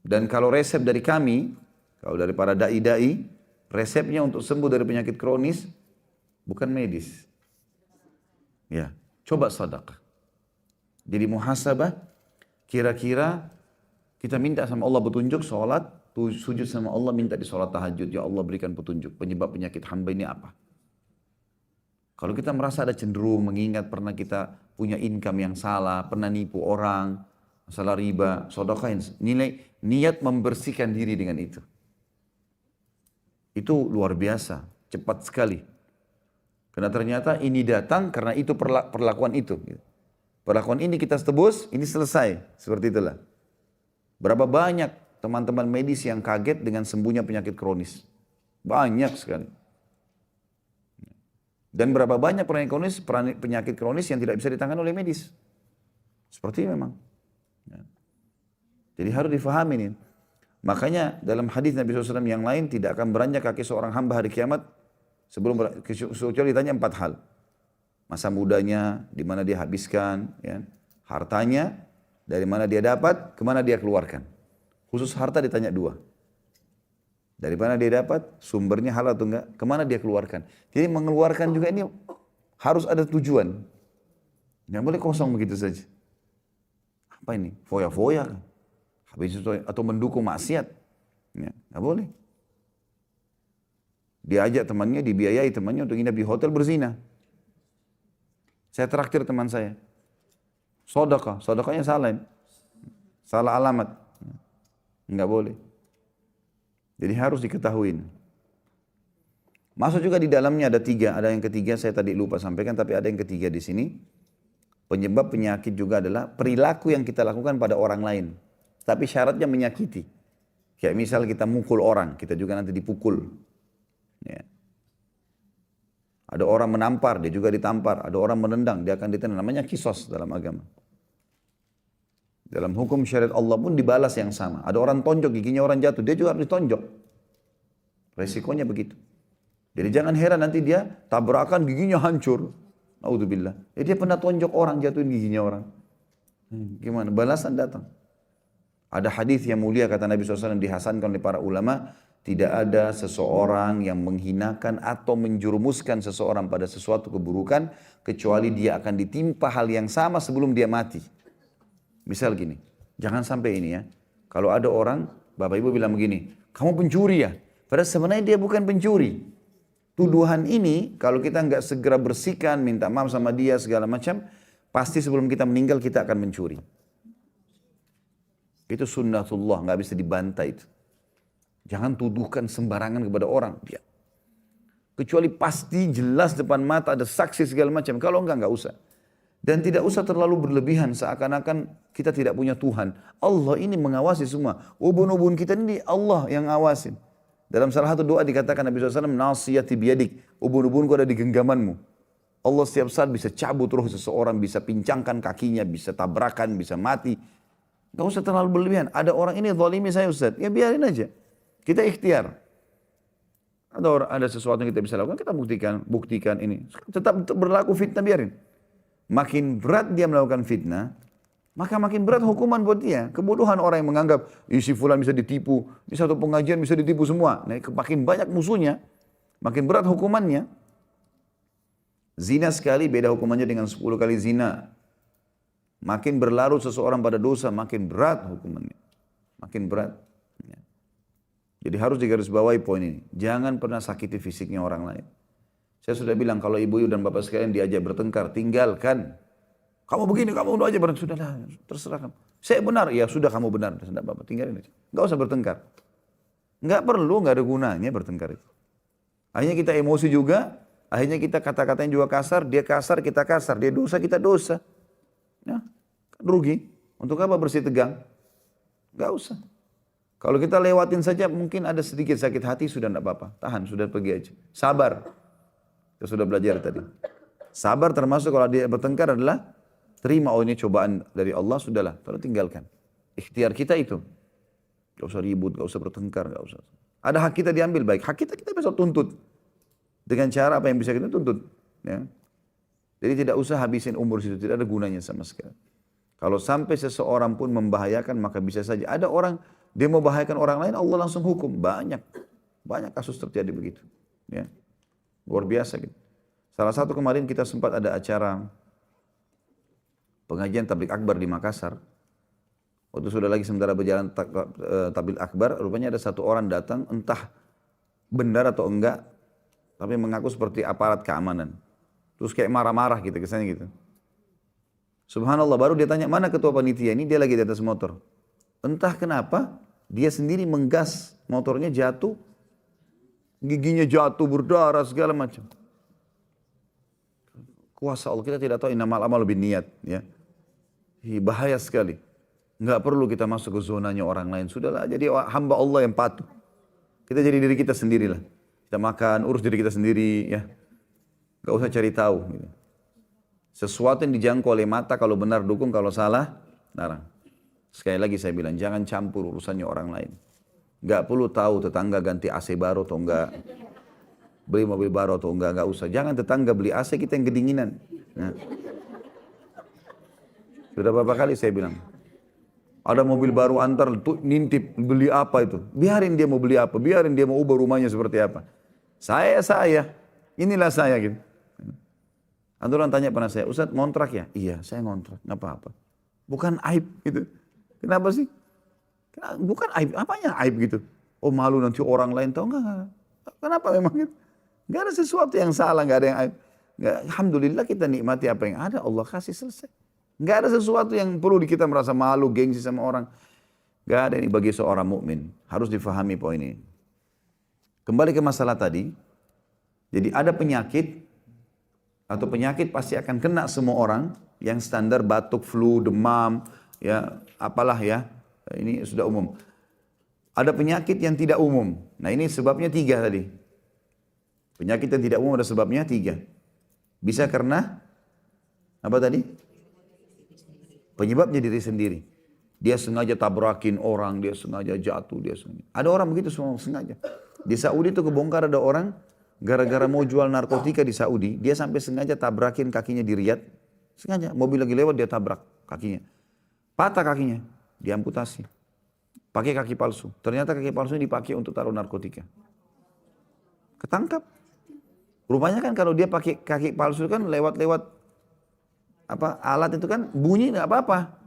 Dan kalau resep dari kami, kalau dari para da'i-da'i, resepnya untuk sembuh dari penyakit kronis, bukan medis. Ya, coba sedekah. Jadi muhasabah, kira-kira kita minta sama Allah petunjuk, sholat, sujud sama Allah, minta di sholat tahajud. Ya Allah berikan petunjuk, penyebab penyakit hamba ini apa? Kalau kita merasa ada cenderung mengingat pernah kita punya income yang salah, pernah nipu orang, masalah riba, sedekahin, niat membersihkan diri dengan itu. Itu luar biasa, cepat sekali. Karena ternyata ini datang karena itu perlakuan itu. Perlakuan ini kita tebus, ini selesai. Seperti itulah. Berapa banyak teman-teman medis yang kaget dengan sembuhnya penyakit kronis? Banyak sekali. Dan berapa banyak penyakit kronis yang tidak bisa ditangani oleh medis. Seperti memang. Ya. Jadi harus difahami nih. Makanya dalam hadis Nabi SAW yang lain tidak akan beranjak kaki seorang hamba hari kiamat kecuali ditanya 4 hal. Masa mudanya, di mana dia habiskan, ya. Hartanya, dari mana dia dapat, kemana dia keluarkan. Khusus harta ditanya 2. Dari mana dia dapat, sumbernya halal atau enggak, kemana dia keluarkan. Jadi mengeluarkan juga ini harus ada tujuan. Nggak boleh kosong begitu saja. Apa ini? Foya-foya kan? Habis itu atau mendukung maksiat. Ya, nggak boleh. Dia ajak temannya, dibiayai temannya untuk nginap di hotel berzina. Saya traktir teman saya. Sodakahnya salah. Salah alamat. Nggak boleh. Jadi harus diketahui. Masuk juga di dalamnya ada 3. Ada yang ketiga saya tadi lupa sampaikan, tapi ada yang ketiga di sini. Penyebab penyakit juga adalah perilaku yang kita lakukan pada orang lain. Tapi syaratnya menyakiti. Kayak misal kita mukul orang, kita juga nanti dipukul. Ya. Ada orang menampar, dia juga ditampar. Ada orang menendang, dia akan ditendang. Namanya kisos dalam agama. Dalam hukum syariat Allah pun dibalas yang sama. Ada orang tonjok, giginya orang jatuh, dia juga harus ditonjok. Resikonya begitu. Jadi jangan heran nanti dia tabrakan giginya hancur. Naudzubillah. Dia pernah tonjok orang, jatuhin giginya orang. Gimana? Balasan datang. Ada hadis yang mulia kata Nabi SAW dihasankan oleh para ulama. Tidak ada seseorang yang menghinakan atau menjurumuskan seseorang pada sesuatu keburukan. Kecuali dia akan ditimpa hal yang sama sebelum dia mati. Misal gini, jangan sampai ini ya. Kalau ada orang, bapak ibu bilang begini, kamu pencuri ya? Padahal sebenarnya dia bukan pencuri. Tuduhan ini kalau kita nggak segera bersihkan, minta maaf sama dia segala macam, pasti sebelum kita meninggal kita akan mencuri. Itu sunnatullah, nggak bisa dibantai itu. Jangan tuduhkan sembarangan kepada orang. Dia. Kecuali pasti jelas depan mata ada saksi segala macam. Kalau nggak usah. Dan tidak usah terlalu berlebihan seakan-akan kita tidak punya Tuhan. Allah ini mengawasi semua. Ubun-ubun kita ini Allah yang ngawasin. Dalam salah satu doa dikatakan Nabi SAW, nasiyati biyadik. Ubun-ubunku ada di genggamanmu. Allah setiap saat bisa cabut roh seseorang, bisa pincangkan kakinya, bisa tabrakan, bisa mati. Gak usah terlalu berlebihan. Ada orang ini zalimi saya Ustaz. Ya biarin aja. Kita ikhtiar. Ada sesuatu yang kita bisa lakukan, kita buktikan ini. Tetap berlaku fitnah, biarin. Makin berat dia melakukan fitnah, maka makin berat hukuman buat dia. Kebodohan orang yang menganggap, si fulan bisa ditipu, di satu pengajian bisa ditipu semua. Nah, makin banyak musuhnya, makin berat hukumannya. Zina sekali beda hukumannya dengan 10 kali zina. Makin berlarut seseorang pada dosa, makin berat hukumannya. Makin berat. Jadi harus digarisbawahi poin ini. Jangan pernah sakiti fisiknya orang lain. Saya sudah bilang kalau ibu dan bapak sekalian diajak bertengkar, tinggalkan. Kamu begini, kamu udah aja bertengkar. Sudahlah, terserah kamu. Saya benar, ya sudah kamu benar. Tidak apa-apa, tinggalin aja. Nggak usah bertengkar. Nggak perlu, nggak ada gunanya bertengkar itu. Akhirnya kita emosi juga, akhirnya kita kata-katanya juga kasar, dia kasar, kita kasar. Dia dosa, kita dosa. Ya, rugi. Untuk apa bersih tegang? Nggak usah. Kalau kita lewatin saja mungkin ada sedikit sakit hati, sudah tidak apa-apa. Tahan, sudah pergi aja. Sabar. Kita sudah belajar tadi. Sabar termasuk kalau dia bertengkar adalah terima, oh ini cobaan dari Allah, sudahlah. Lalu tinggalkan. Ikhtiar kita itu. Gak usah ribut, gak usah bertengkar, gak usah. Ada hak kita diambil baik. Hak kita bisa tuntut. Dengan cara apa yang bisa kita tuntut. Ya. Jadi tidak usah habisin umur situ. Tidak ada gunanya sama sekali. Kalau sampai seseorang pun membahayakan maka bisa saja. Ada orang dia mau bahayakan orang lain, Allah langsung hukum. Banyak kasus terjadi begitu. Ya. Luar biasa gitu. Salah satu kemarin kita sempat ada acara pengajian tabligh akbar di Makassar. Waktu sudah lagi sementara berjalan tabligh akbar, rupanya ada satu orang datang, entah benar atau enggak, tapi mengaku seperti aparat keamanan. Terus kayak marah-marah gitu, kesannya gitu. Subhanallah, baru dia tanya, mana ketua panitia ini? Dia lagi di atas motor. Entah kenapa, dia sendiri menggas, motornya jatuh, giginya jatuh, berdarah, segala macam. Kuasa Allah, kita tidak tahu innamal amal binniyat, ya. Bahaya sekali. Enggak perlu kita masuk ke zonanya orang lain. Sudahlah, jadi hamba Allah yang patuh. Kita jadi diri kita sendirilah. Kita makan, urus diri kita sendiri, ya. Enggak usah cari tahu. Gitu. Sesuatu yang dijangkau oleh mata, kalau benar dukung, kalau salah, larang. Sekali lagi saya bilang, jangan campur urusannya orang lain. Gak perlu tahu tetangga ganti AC baru atau enggak, beli mobil baru atau enggak usah. Jangan tetangga beli AC, kita yang kedinginan. Nah, sudah beberapa kali saya bilang, ada mobil baru antar, tuh nintip, beli apa itu. Biarin dia mau beli apa, biarin dia mau ubah rumahnya seperti apa. Inilah saya gitu. Ada orang tanya pernah saya, Ustaz ngontrak ya? Iya, saya ngontrak, nggak apa-apa. Bukan aib gitu. Kenapa sih? Bukan aib, apanya aib gitu? Oh malu nanti orang lain tahu, enggak. Kenapa memang gitu? Enggak ada sesuatu yang salah, enggak ada yang aib. Enggak, alhamdulillah kita nikmati apa yang ada, Allah kasih selesai. Enggak ada sesuatu yang perlu kita merasa malu, gengsi sama orang. Enggak ada, ini bagi seorang mukmin. Harus difahami poin ini. Kembali ke masalah tadi. Jadi ada penyakit, atau penyakit pasti akan kena semua orang, yang standar batuk, flu, demam, ya apalah ya, ini sudah umum. Ada penyakit yang tidak umum. Nah ini sebabnya 3 tadi. Penyakit yang tidak umum ada sebabnya 3. Bisa karena apa tadi? Penyebabnya diri sendiri. Dia sengaja tabrakin orang, dia sengaja jatuh, dia sengaja. Ada orang begitu semua sengaja. Di Saudi itu kebongkar ada orang gara-gara mau jual narkotika di Saudi, dia sampai sengaja tabrakin kakinya di Riyadh. Sengaja, mobil lagi lewat dia tabrak kakinya. Patah kakinya, diamputasi. Pakai kaki palsu. Ternyata kaki palsunya dipakai untuk taruh narkotika. Ketangkap. Rupanya kan kalau dia pakai kaki palsu kan lewat-lewat alat itu kan bunyi nggak apa-apa.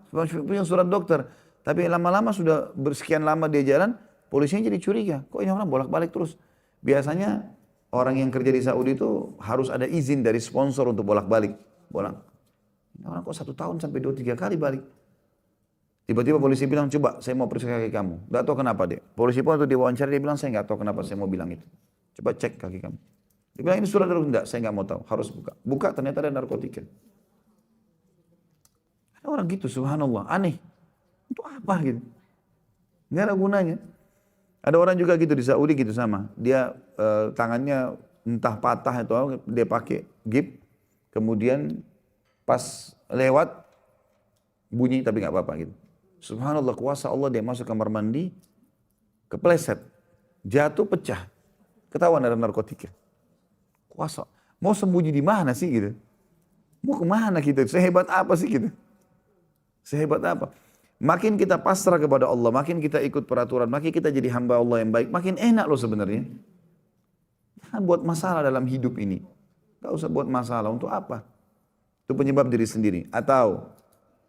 Punya surat dokter. Tapi lama-lama sudah bersekian lama dia jalan, polisinya jadi curiga. Kok ini orang bolak-balik terus? Biasanya orang yang kerja di Saudi itu harus ada izin dari sponsor untuk bolak-balik. Orang kok 1 tahun sampai 2-3 kali balik. Tiba-tiba polisi bilang, coba saya mau periksa kaki kamu. Gak tahu kenapa dia. Polisi pun waktu diwawancara dia bilang, saya gak tahu kenapa saya mau bilang itu. Coba cek kaki kamu. Dia bilang, ini surat dari enggak, saya gak mau tahu. Harus buka. Buka ternyata ada narkotika. Ada orang gitu, subhanallah. Aneh. Untuk apa gitu? Gak ada gunanya. Ada orang juga gitu di Saudi gitu sama. Dia tangannya entah patah atau dia pakai gip. Kemudian pas lewat bunyi tapi nggak apa-apa gitu. Subhanallah, kuasa Allah, dia masuk kamar mandi, kepleset, jatuh pecah, ketahuan ada narkotika. Kuasa, mau sembunyi di mana sih gitu? Mau kemana kita? Sehebat apa sih gitu? Sehebat apa? Makin kita pasrah kepada Allah, makin kita ikut peraturan, makin kita jadi hamba Allah yang baik, makin enak loh sebenarnya. Jangan buat masalah dalam hidup ini. Gak usah buat masalah, untuk apa? Itu penyebab diri sendiri. Atau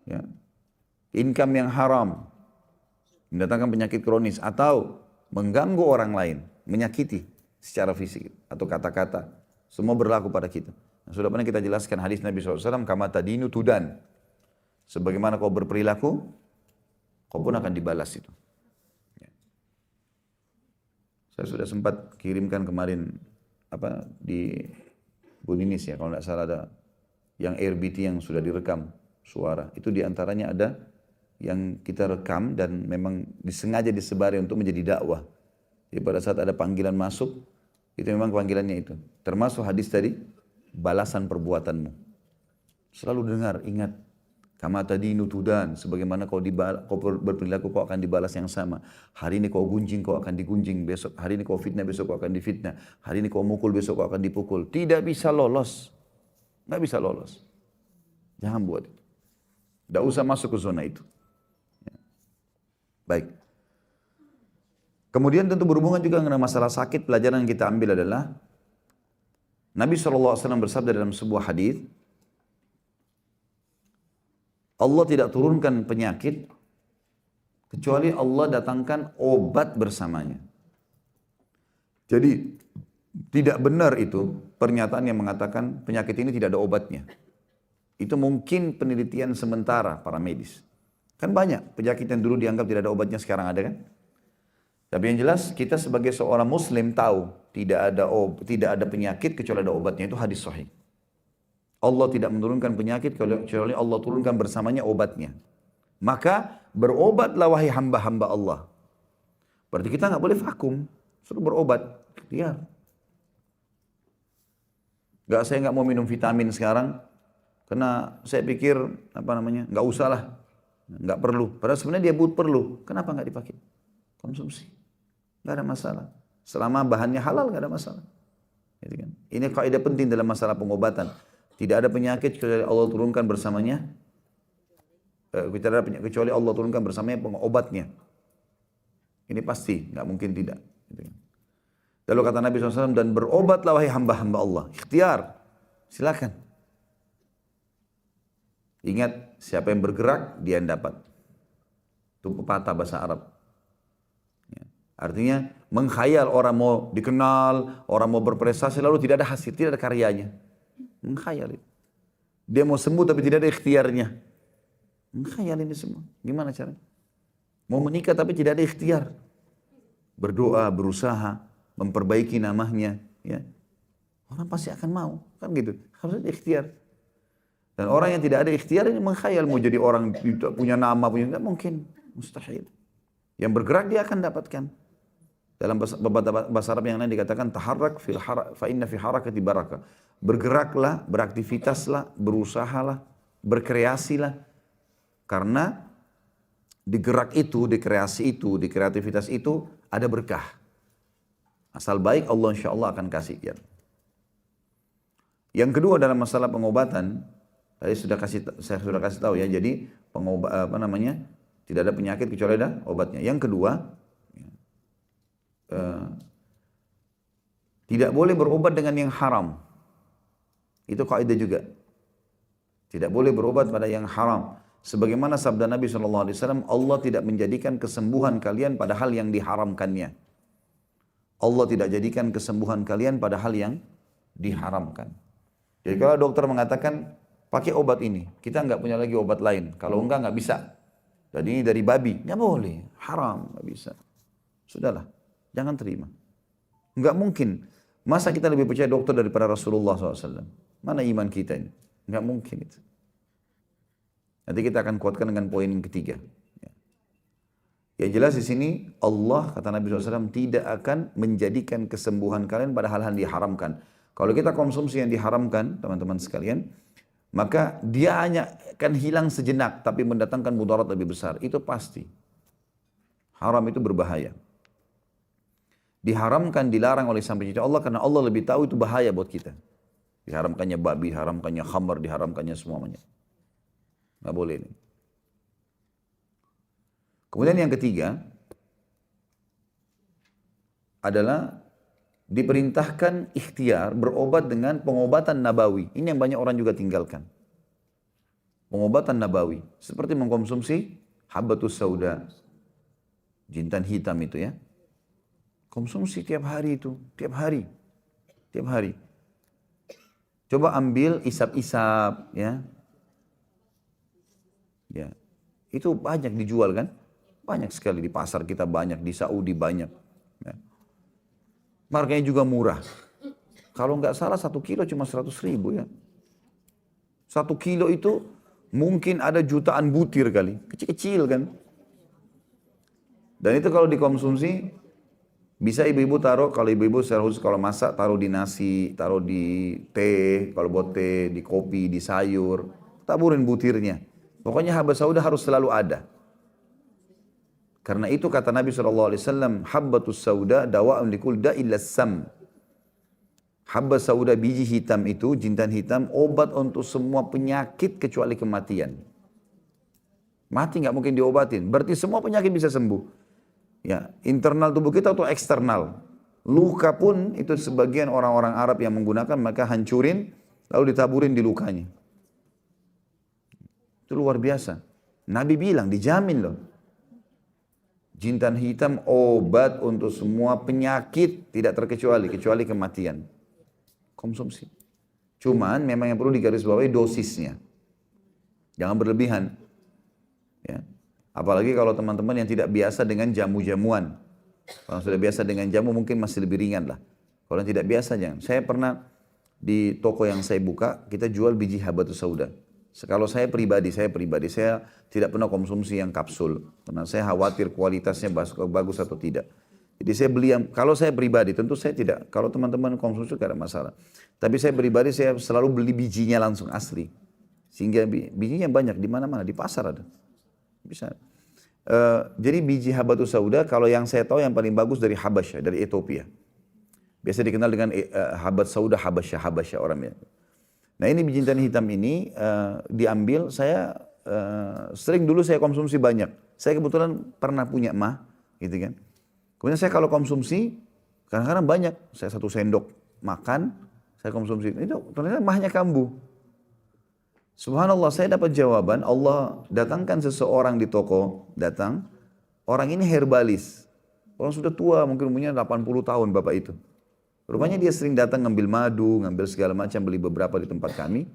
ya, income yang haram, mendatangkan penyakit kronis, atau mengganggu orang lain, menyakiti secara fisik atau kata-kata. Semua berlaku pada kita. Nah, sudah pernah kita jelaskan hadis Nabi SAW, kama tadinu tudan. Sebagaimana kau berperilaku, kau pun akan dibalas itu. Ya. Saya sudah sempat kirimkan kemarin di Buninis ya, kalau tidak salah ada yang RBT yang sudah direkam suara. Itu diantaranya ada yang kita rekam dan memang disengaja disebari untuk menjadi dakwah. Jadi pada saat ada panggilan masuk, itu memang panggilannya itu. Termasuk hadis tadi, balasan perbuatanmu. Selalu dengar, ingat. Kama tadinu tudan, sebagaimana kau berperilaku kau akan dibalas yang sama. Hari ini kau gunjing, kau akan digunjing. Besok hari ini kau fitnah, besok kau akan difitnah. Hari ini kau mukul, besok kau akan dipukul. Tidak bisa lolos. Nggak bisa lolos. Jangan buat itu. Tidak usah masuk ke zona itu. Baik. Kemudian tentu berhubungan juga dengan masalah sakit. Pelajaran yang kita ambil adalah Nabi SAW bersabda dalam sebuah hadis, Allah tidak turunkan penyakit kecuali Allah datangkan obat bersamanya. Jadi tidak benar itu pernyataan yang mengatakan penyakit ini tidak ada obatnya. Itu mungkin penelitian sementara para medis. Kan banyak penyakit yang dulu dianggap tidak ada obatnya sekarang ada kan? Tapi yang jelas kita sebagai seorang muslim tahu tidak ada penyakit kecuali ada obatnya, itu hadis sahih. Allah tidak menurunkan penyakit kecuali Allah turunkan bersamanya obatnya. Maka berobatlah wahai hamba-hamba Allah. Berarti kita nggak boleh vakum, suruh berobat. Ya. Saya nggak mau minum vitamin sekarang. Karena saya pikir nggak usah lah, nggak perlu. Padahal sebenarnya dia perlu. Kenapa nggak dipakai? Konsumsi, nggak ada masalah. Selama bahannya halal nggak ada masalah. Gitu kan? Ini kaidah penting dalam masalah pengobatan. Tidak ada penyakit kecuali Allah turunkan bersamanya. Tidak ada penyakit kecuali Allah turunkan bersamanya pengobatnya. Ini pasti, nggak mungkin tidak. Gitu kan? Lalu kata Nabi SAW, dan berobatlah wahai hamba-hamba Allah. Ikhtiar, silakan. Ingat, siapa yang bergerak, dia yang dapat. Itu pepatah bahasa Arab. Ya. Artinya, mengkhayal orang mau dikenal, orang mau berprestasi, lalu tidak ada hasil, tidak ada karyanya. Mengkhayal itu. Dia mau sembuh tapi tidak ada ikhtiarnya. Mengkhayal ini semua. Gimana caranya? Mau menikah tapi tidak ada ikhtiar. Berdoa, berusaha, memperbaiki namanya. Ya. Orang pasti akan mau. Kan gitu. Harus ada ikhtiar. Dan orang yang tidak ada ikhtiar ini mengkhayal mau jadi orang punya nama, nggak mungkin, mustahil. Yang bergerak dia akan dapatkan. Dalam bahasa Arab yang lain dikatakan taharrak fa inna fi harakati barakah. Bergeraklah, beraktivitaslah, berusahalah, berkreasilah. Karena di gerak itu, di kreasi itu, di kreativitas itu ada berkah. Asal baik Allah insya Allah akan kasih. Ya. Yang kedua dalam masalah pengobatan, tadi saya sudah kasih tahu ya. Jadi tidak ada penyakit kecuali ada obatnya. Yang kedua, tidak boleh berobat dengan yang haram. Itu kaidah juga. Tidak boleh berobat pada yang haram. Sebagaimana sabda Nabi SAW, Allah tidak menjadikan kesembuhan kalian pada hal yang diharamkannya. Allah tidak jadikan kesembuhan kalian pada hal yang diharamkan. Jadi kalau dokter mengatakan, pakai obat ini, kita nggak punya lagi obat lain. Kalau enggak nggak bisa. Dan ini dari babi, nggak boleh, haram, nggak bisa. Sudahlah, jangan terima. Nggak mungkin. Masa kita lebih percaya dokter daripada Rasulullah SAW? Mana iman kita ini? Nggak mungkin itu. Nanti kita akan kuatkan dengan poin yang ketiga. Yang jelas di sini Allah kata Nabi SAW tidak akan menjadikan kesembuhan kalian pada hal-hal yang diharamkan. Kalau kita konsumsi yang diharamkan, teman-teman sekalian, maka dia hanya akan hilang sejenak, tapi mendatangkan mudarat lebih besar. Itu pasti. Haram itu berbahaya. Diharamkan, dilarang oleh Sang Pencipta Allah, karena Allah lebih tahu itu bahaya buat kita. Diharamkannya babi, diharamkannya khamar, diharamkannya semuanya. Nggak boleh ini. Kemudian yang ketiga, adalah diperintahkan ikhtiar berobat dengan pengobatan nabawi. Ini yang banyak orang juga tinggalkan. Pengobatan nabawi. Seperti mengkonsumsi habbatus sauda. Jintan hitam itu ya. Konsumsi tiap hari itu. Tiap hari. Tiap hari. Coba ambil isap-isap ya. Ya. Itu banyak dijual kan. Banyak sekali di pasar kita banyak. Di Saudi banyak. Ya. Harganya juga murah. Kalau nggak salah 1 kilo cuma 100.000 ya. 1 kilo itu mungkin ada jutaan butir kali. Kecil-kecil kan. Dan itu kalau dikonsumsi, bisa ibu-ibu taruh, kalau ibu-ibu secara khusus kalau masak, taruh di nasi, taruh di teh, kalau buat teh, di kopi, di sayur. Taburin butirnya. Pokoknya habas sauda harus selalu ada. Karena itu kata Nabi SAW, habbatus sauda dawa'un likul da'illa sam. Habbas sauda biji hitam itu, jintan hitam, obat untuk semua penyakit kecuali kematian. Mati nggak mungkin diobatin, berarti semua penyakit bisa sembuh. Ya, internal tubuh kita atau eksternal. Luka pun itu sebagian orang-orang Arab yang menggunakan, maka hancurin, lalu ditaburin di lukanya. Itu luar biasa. Nabi bilang, dijamin loh. Jintan hitam obat untuk semua penyakit tidak terkecuali, kecuali kematian. Konsumsi. Cuman memang yang perlu digarisbawahi dosisnya. Jangan berlebihan. Ya. Apalagi kalau teman-teman yang tidak biasa dengan jamu-jamuan. Kalau sudah biasa dengan jamu mungkin masih lebih ringan lah. Kalau yang tidak biasa jangan. Saya pernah di toko yang saya buka, kita jual biji habbatus sauda. Kalau saya pribadi tidak pernah konsumsi yang kapsul. Karena saya khawatir kualitasnya bagus atau tidak. Jadi saya beli yang, kalau saya pribadi tentu saya tidak. Kalau teman-teman konsumsi tidak ada masalah. Tapi saya pribadi saya selalu beli bijinya langsung asli. Sehingga bijinya banyak di mana-mana, di pasar ada. Bisa. Jadi biji habatus sauda, kalau yang saya tahu yang paling bagus dari Habasyah, dari Ethiopia. Biasa dikenal dengan habat sauda Habasyah orangnya. Nah ini biji intan hitam ini diambil, saya sering dulu saya konsumsi banyak. Saya kebetulan pernah punya mah, gitu kan. Kemudian saya kalau konsumsi, kadang-kadang banyak. Saya 1 sendok makan, saya konsumsi. Itu ternyata mahnya kambuh. Subhanallah, saya dapat jawaban, Allah datangkan seseorang di toko, datang. Orang ini herbalis. Orang sudah tua, mungkin umurnya 80 tahun bapak itu. Rupanya dia sering datang ngambil madu, ngambil segala macam, beli beberapa di tempat kami.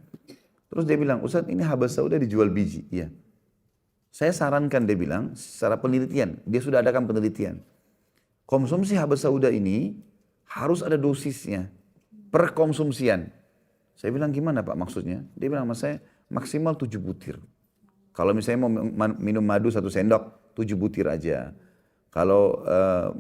Terus dia bilang, Ustaz ini habas sauda dijual biji. Iya. Saya sarankan, dia bilang, secara penelitian, dia sudah adakan penelitian. Konsumsi habas sauda ini harus ada dosisnya, per konsumsian. Saya bilang gimana Pak maksudnya? Dia bilang sama saya maksimal 7 butir. Kalau misalnya mau minum madu 1 sendok, 7 butir aja. Kalau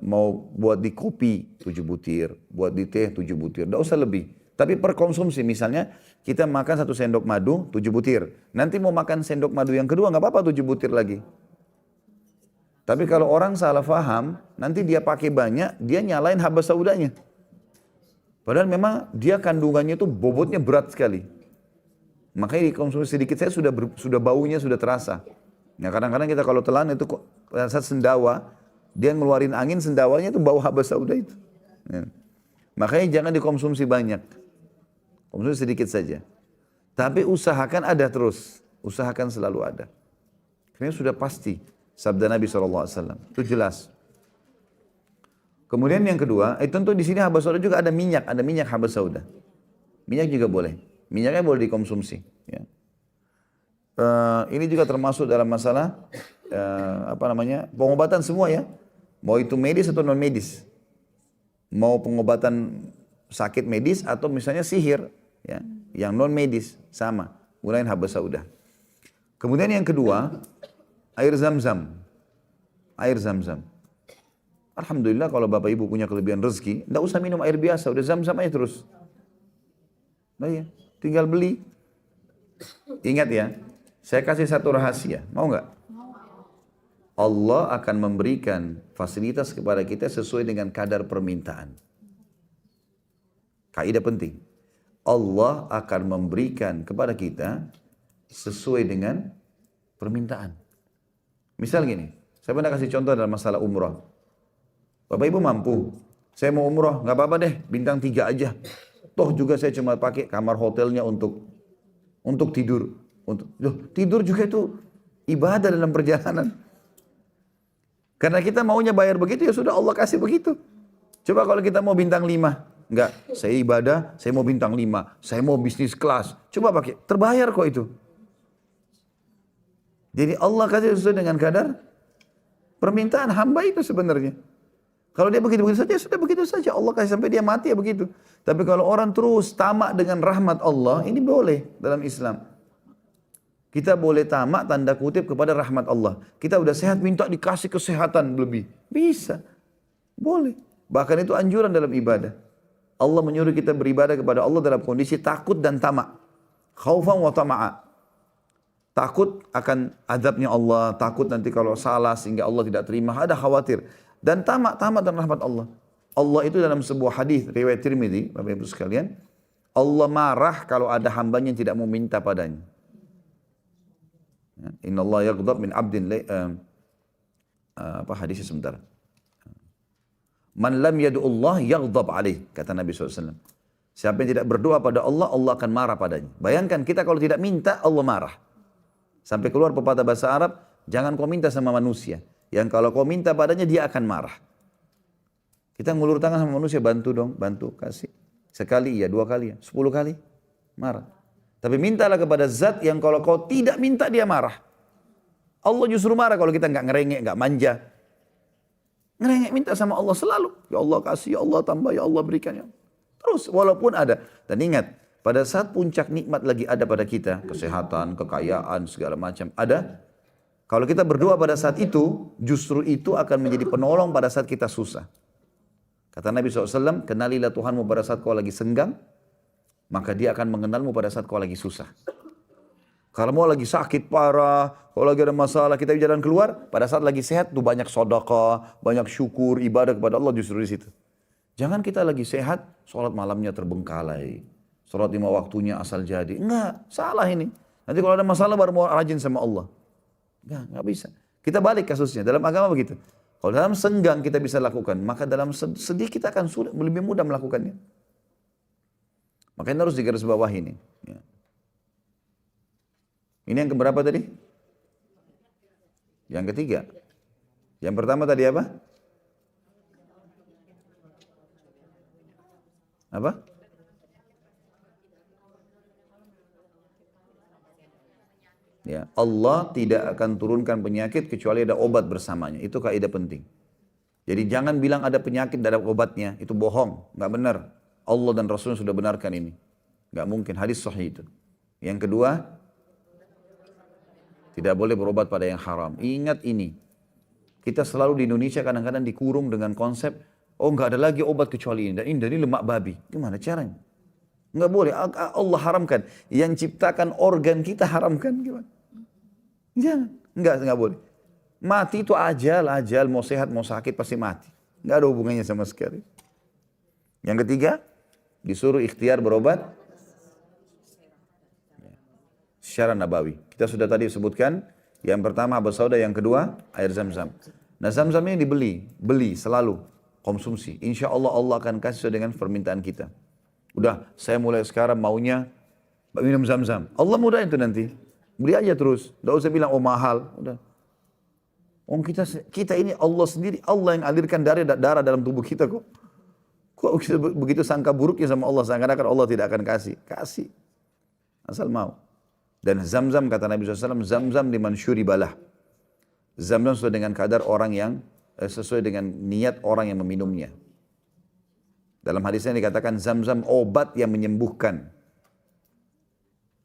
mau buat di kopi 7 butir, buat di teh 7 butir, tidak usah lebih. Tapi per konsumsi misalnya kita makan 1 sendok madu 7 butir. Nanti mau makan sendok madu yang kedua nggak apa-apa 7 butir lagi. Tapi kalau orang salah faham, nanti dia pakai banyak, dia nyalain habas saudanya. Padahal memang dia kandungannya itu bobotnya berat sekali. Makanya dikonsumsi sedikit saya sudah baunya sudah terasa. Nah kadang-kadang kita kalau telan itu kok rasa sendawa, dia ngeluarin angin sendawanya itu bau habas sauda itu. Ya. Makanya jangan dikonsumsi banyak. Konsumsi sedikit saja. Tapi usahakan ada terus. Usahakan selalu ada. Karena sudah pasti sabda Nabi SAW. Itu jelas. Kemudian yang kedua, tentu di sini habas sauda juga ada minyak habas sauda. Minyak juga boleh. Minyaknya boleh dikonsumsi. Ya. Ini juga termasuk dalam masalah pengobatan semua ya. Mau itu medis atau non medis. Mau pengobatan sakit medis atau misalnya sihir, ya, yang non medis sama. Gunain habas sauda. Kemudian yang kedua, air zam-zam. Air zam-zam. Alhamdulillah kalau bapak ibu punya kelebihan rezeki, tidak usah minum air biasa, udah zam-zam aja terus. Nah ya, tinggal beli. Ingat ya, saya kasih satu rahasia, mau nggak? Allah akan memberikan fasilitas kepada kita sesuai dengan kadar permintaan. Kaidah penting. Allah akan memberikan kepada kita sesuai dengan permintaan. Misal gini, saya pernah kasih contoh dalam masalah umrah. Bapak ibu mampu, saya mau umrah, nggak apa-apa deh, bintang 3 aja. Toh juga saya cuma pakai kamar hotelnya untuk tidur. Tidur juga itu ibadah dalam perjalanan. Karena kita maunya bayar begitu, ya sudah Allah kasih begitu. Coba kalau kita mau bintang 5, enggak, saya ibadah, saya mau bintang 5, saya mau bisnis kelas. Coba pakai, terbayar kok itu. Jadi Allah kasih sesuai dengan kadar permintaan hamba itu sebenarnya. Kalau dia begitu-begitu saja, sudah begitu saja. Allah kasih sampai dia mati ya begitu. Tapi kalau orang terus tamak dengan rahmat Allah, ini boleh dalam Islam. Kita boleh tamak tanda kutip kepada rahmat Allah. Kita udah sehat, minta dikasih kesehatan lebih. Bisa. Boleh. Bahkan itu anjuran dalam ibadah. Allah menyuruh kita beribadah kepada Allah dalam kondisi takut dan tamak. Khaufan wa tama'a. Takut akan azabnya Allah. Takut nanti kalau salah sehingga Allah tidak terima. Ada khawatir. Dan tamak dan rahmat Allah. Allah itu dalam sebuah hadis riwayat Tirmidzi, Bapak Ibu sekalian, Allah marah kalau ada hambanya yang tidak mau minta padanya. Inna Allah yaghdab min abdin hadisnya sebentar. Man lam yad'ullah yaghdab alaih, kata Nabi SAW. Siapa yang tidak berdoa pada Allah, Allah akan marah padanya. Bayangkan kita kalau tidak minta, Allah marah. Sampai keluar pepatah bahasa Arab, jangan kau minta sama manusia. Yang kalau kau minta padanya, dia akan marah. Kita ngulur tangan sama manusia, bantu dong, bantu, kasih. Sekali iya, 2 kali ya, 10 kali, marah. Tapi mintalah kepada zat yang kalau kau tidak minta, dia marah. Allah justru marah kalau kita nggak ngerengek, nggak manja. Ngerengek minta sama Allah selalu. Ya Allah kasih, ya Allah tambah, ya Allah berikan. Ya. Terus walaupun ada. Dan ingat, pada saat puncak nikmat lagi ada pada kita, kesehatan, kekayaan, segala macam, ada. Kalau kita berdoa pada saat itu, justru itu akan menjadi penolong pada saat kita susah. Kata Nabi SAW, kenalilah Tuhanmu pada saat kau lagi senggang, maka dia akan mengenalmu pada saat kau lagi susah. Kalau mau lagi sakit parah, kalau lagi ada masalah, kita jalan keluar, pada saat lagi sehat tuh banyak sedekah, banyak syukur, ibadah kepada Allah justru di situ. Jangan kita lagi sehat, sholat malamnya terbengkalai. Sholat 5 waktunya asal jadi. Enggak, salah ini. Nanti kalau ada masalah baru mau rajin sama Allah. Enggak bisa. Kita balik kasusnya, dalam agama begitu. Kalau dalam senggang kita bisa lakukan, maka dalam sedih kita akan sulit, lebih mudah melakukannya. Makanya harus digarisbawahi ini. Ya. Ini yang keberapa tadi? Yang ketiga. Yang pertama tadi apa? Apa? Ya, Allah tidak akan turunkan penyakit kecuali ada obat bersamanya. Itu kaidah penting. Jadi jangan bilang ada penyakit tidak ada obatnya. Itu bohong, nggak benar. Allah dan Rasulnya sudah benarkan ini. Nggak mungkin, hadis sahih itu. Yang kedua, tidak boleh berobat pada yang haram. Ingat ini. Kita selalu di Indonesia kadang-kadang dikurung dengan konsep, oh nggak ada lagi obat kecuali ini. Dan ini dari lemak babi. Gimana caranya? Nggak boleh. Allah haramkan. Yang ciptakan organ kita haramkan. Gimana? Jangan. Nggak boleh. Mati itu ajal. Mau sehat, mau sakit pasti mati. Nggak ada hubungannya sama sekali. Yang ketiga, disuruh ikhtiar berobat secara nabawi. Kita sudah tadi sebutkan, yang pertama habas sauda, yang kedua air zam-zam. Nah zam-zam ini beli selalu, konsumsi. Insya Allah Allah akan kasih sesuai dengan permintaan kita. Udah, saya mulai sekarang maunya minum zam-zam. Allah mudah itu nanti. Beli aja terus, tidak usah bilang oh mahal. Udah. Kita ini Allah sendiri, Allah yang alirkan darah dalam tubuh kita kok. Kok begitu sangka buruknya sama Allah, seakan-akan Allah tidak akan kasih. Kasih, asal mau. Dan zam-zam kata Nabi SAW, zam-zam liman syuribalah. Zam-zam sesuai dengan kadar orang yang, sesuai dengan niat orang yang meminumnya. Dalam hadisnya dikatakan zam-zam obat yang menyembuhkan.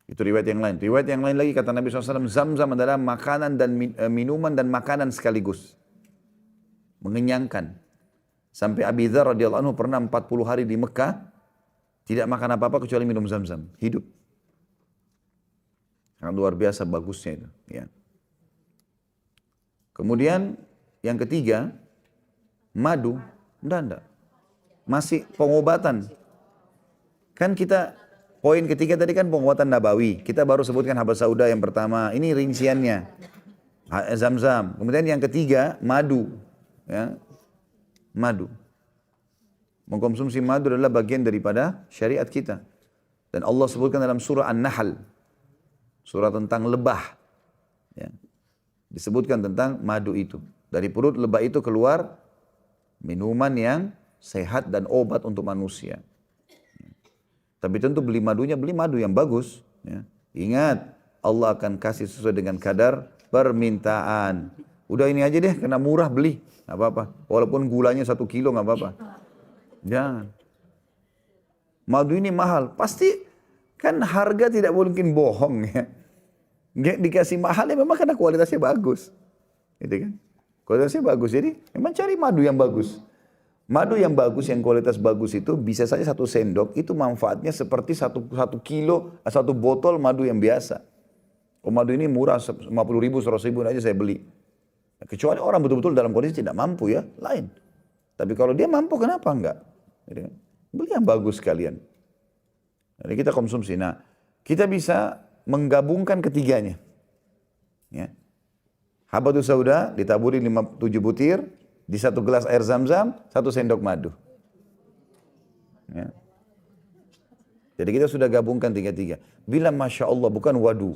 Itu riwayat yang lain. Riwayat yang lain lagi kata Nabi SAW, zam-zam adalah makanan dan minuman dan makanan sekaligus. Mengenyangkan. Sampai Abi Dzar radhiyallahu anhu pernah 40 hari di Mekah, tidak makan apa-apa kecuali minum zam-zam. Hidup. Sangat luar biasa bagusnya itu. Ya. Kemudian yang ketiga, madu. Enggak. Masih pengobatan. Kan kita, poin ketiga tadi kan pengobatan nabawi. Kita baru sebutkan habas sauda yang pertama. Ini rinciannya. Zam-zam. Kemudian yang ketiga, madu. Ya. Madu. Mengkonsumsi madu adalah bagian daripada syariat kita. Dan Allah sebutkan dalam surah An-Nahl. Surah tentang lebah. Ya. Disebutkan tentang madu itu. Dari perut lebah itu keluar minuman yang sehat dan obat untuk manusia. Ya. Tapi tentu beli madunya, beli madu yang bagus. Ya. Ingat, Allah akan kasih sesuai dengan kadar permintaan. Udah ini aja deh, kena murah beli. Gak apa-apa. Walaupun gulanya 1 kilo gak apa-apa. Jangan. Madu ini mahal. Pasti kan harga tidak mungkin bohong ya. Dikasih mahal ya memang karena kualitasnya bagus. Gitu kan. Kualitasnya bagus. Jadi memang cari madu yang bagus. Madu yang bagus, yang kualitas bagus itu bisa saja 1 sendok itu manfaatnya seperti 1 kilo, 1 botol madu yang biasa. Oh madu ini murah, 50 ribu, 100 ribu aja saya beli. Kecuali orang betul-betul dalam kondisi tidak mampu ya, lain. Tapi kalau dia mampu kenapa enggak? Gitu kan. Beli yang bagus sekalian. Jadi kita konsumsi. Nah, kita bisa menggabungkan ketiganya. Ya. Habatus sauda ditaburi 7 butir, di 1 gelas air zam-zam, 1 sendok madu. Ya. Jadi kita sudah gabungkan 3-3. Bilang Masya Allah, bukan wadu.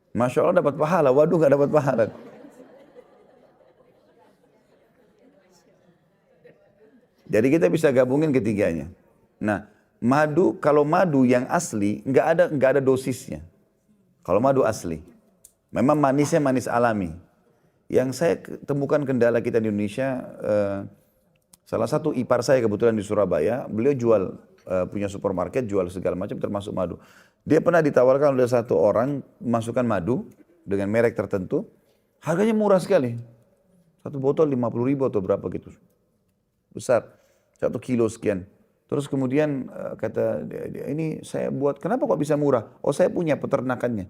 Masya Allah dapat pahala, wadu gak dapat pahala. Jadi kita bisa gabungin ketiganya. Nah, madu, kalau madu yang asli, nggak ada dosisnya. Kalau madu asli, memang manisnya manis alami. Yang saya temukan kendala kita di Indonesia, salah satu ipar saya kebetulan di Surabaya, beliau jual, punya supermarket, jual segala macam termasuk madu. Dia pernah ditawarkan oleh satu orang, masukkan madu dengan merek tertentu, harganya murah sekali. 1 botol 50 ribu atau berapa gitu. Besar. 1 kilo sekian. Terus kemudian kata ini saya buat, kenapa kok bisa murah? Oh saya punya peternakannya.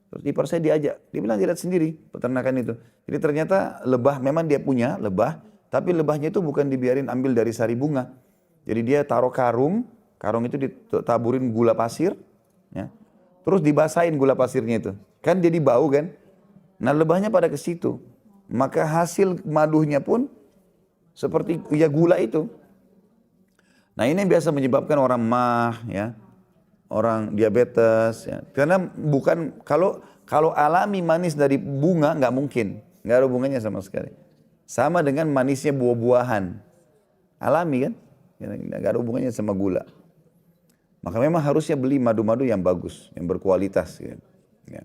Terus ipar saya diajak, dia bilang dia lihat sendiri peternakan itu. Jadi ternyata lebah, memang dia punya lebah, tapi lebahnya itu bukan dibiarin ambil dari sari bunga. Jadi dia taruh karung, karung itu ditaburin gula pasir, ya. Terus dibasahin gula pasirnya itu. Kan jadi bau kan? Nah lebahnya pada ke situ. Maka hasil madunya pun seperti ya gula itu. Nah ini biasa menyebabkan orang mah, ya, orang diabetes, ya. Karena bukan kalau alami manis dari bunga nggak mungkin, nggak ada hubungannya sama sekali. Sama dengan manisnya buah-buahan, alami kan, nggak ada hubungannya sama gula. Maka memang harusnya beli madu-madu yang bagus, yang berkualitas. Ya. Ya.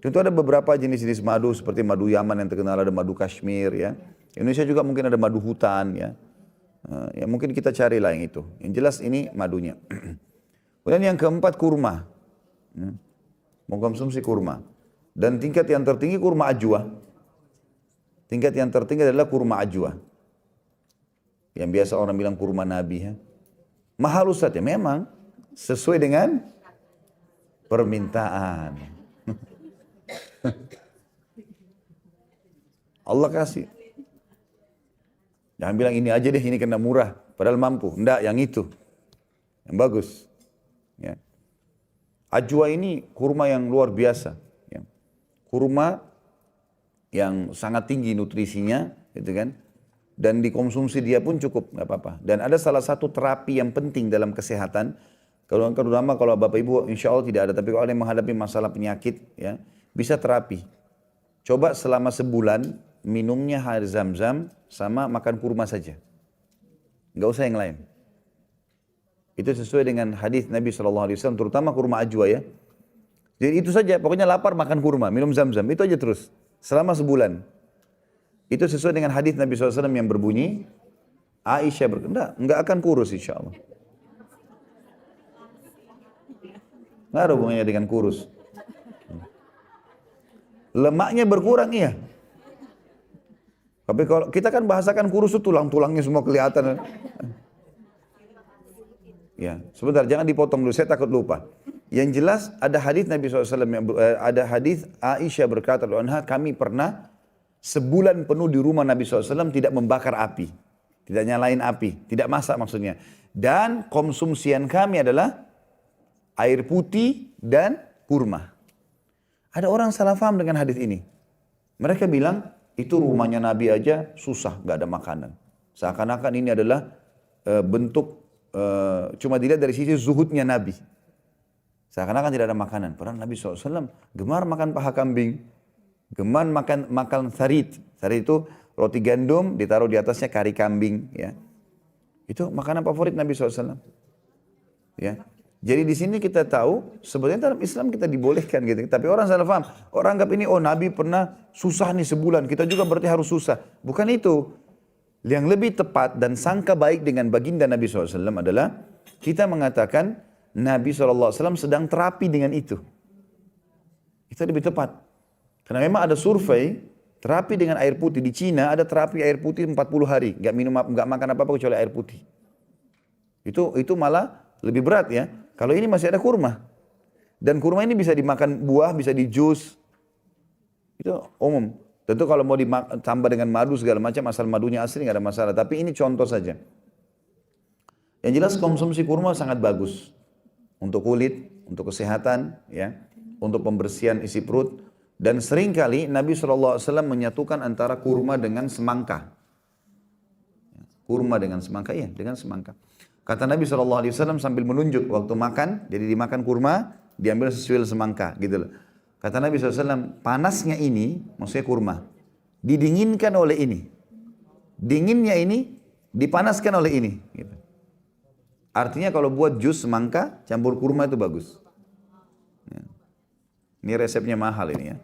Tentu ada beberapa jenis-jenis madu seperti madu Yaman yang terkenal, ada madu Kashmir, ya. Indonesia juga mungkin ada madu hutan, ya. Ya mungkin kita carilah yang itu. Yang jelas ini madunya. Kemudian yang keempat kurma. Mengkonsumsi kurma. Dan tingkat yang tertinggi kurma ajwa. Tingkat yang tertinggi adalah kurma ajwa. Yang biasa orang bilang kurma nabi. Ya. Mahal Ustaz ya, memang sesuai dengan permintaan. Allah kasih. Jangan bilang ini aja deh, ini kena murah. Padahal mampu. Enggak, yang itu. Yang bagus. Ya. Ajwa ini kurma yang luar biasa. Ya. Kurma yang sangat tinggi nutrisinya. Gitu kan. Dan dikonsumsi dia pun cukup. Nggak apa-apa. Dan ada salah satu terapi yang penting dalam kesehatan. Terutama kalau Bapak Ibu insya Allah tidak ada. Tapi kalau ada yang menghadapi masalah penyakit. Ya, bisa terapi. Coba selama sebulan. Minumnya air zam-zam sama makan kurma saja. Nggak usah yang lain. Itu sesuai dengan hadis Nabi SAW, terutama kurma ajwa ya. Jadi itu saja, pokoknya lapar makan kurma, minum zam-zam, itu aja terus. Selama sebulan. Itu sesuai dengan hadis Nabi SAW yang berbunyi, Aisyah berkata, nggak akan kurus insya Allah. Nggak ada hubungannya dengan kurus. Lemaknya berkurang iya. Tapi kalau kita kan bahasakan kurus itu tulang-tulangnya semua kelihatan. Ya, sebentar jangan dipotong dulu, saya takut lupa. Yang jelas ada hadis Nabi SAW, ada hadis Aisyah berkata, kami pernah sebulan penuh di rumah Nabi SAW tidak membakar api, tidak nyalain api, tidak masak maksudnya. Dan konsumsian kami adalah air putih dan kurma. Ada orang salah paham dengan hadis ini. Mereka bilang, itu rumahnya Nabi aja susah, gak ada makanan. Seakan-akan ini adalah bentuk, cuma dilihat dari sisi zuhudnya Nabi. Seakan-akan tidak ada makanan. Padahal Nabi SAW gemar makan paha kambing. Gemar makan tharid. Tharid itu roti gandum, ditaruh di atasnya kari kambing. Ya. Itu makanan favorit Nabi SAW. Ya. Jadi di sini kita tahu sebenarnya dalam Islam kita dibolehkan gitu. Tapi orang salah paham. Orang anggap ini Nabi pernah susah nih sebulan. Kita juga berarti harus susah. Bukan itu. Yang lebih tepat dan sangka baik dengan baginda Nabi SAW adalah kita mengatakan Nabi SAW sedang terapi dengan itu. Itu lebih tepat. Karena memang ada survei terapi dengan air putih. Di Cina ada terapi air putih 40 hari. Gak makan apa-apa kecuali air putih. Itu malah lebih berat ya. Kalau ini masih ada kurma. Dan kurma ini bisa dimakan buah, bisa di jus. Itu umum. Tentu kalau mau ditambah dengan madu segala macam, asal madunya asli nggak ada masalah. Tapi ini contoh saja. Yang jelas konsumsi kurma sangat bagus. Untuk kulit, untuk kesehatan, ya, untuk pembersihan isi perut. Dan seringkali Nabi SAW menyatukan antara kurma dengan semangka. Kurma dengan semangka, iya dengan semangka. Kata Nabi SAW sambil menunjuk waktu makan, jadi dimakan kurma, diambil sesuai semangka gitu loh. Kata Nabi SAW, panasnya ini, maksudnya kurma, didinginkan oleh ini. Dinginnya ini, dipanaskan oleh ini. Gitu. Artinya kalau buat jus semangka, campur kurma itu bagus. Ya. Ini resepnya mahal ini ya.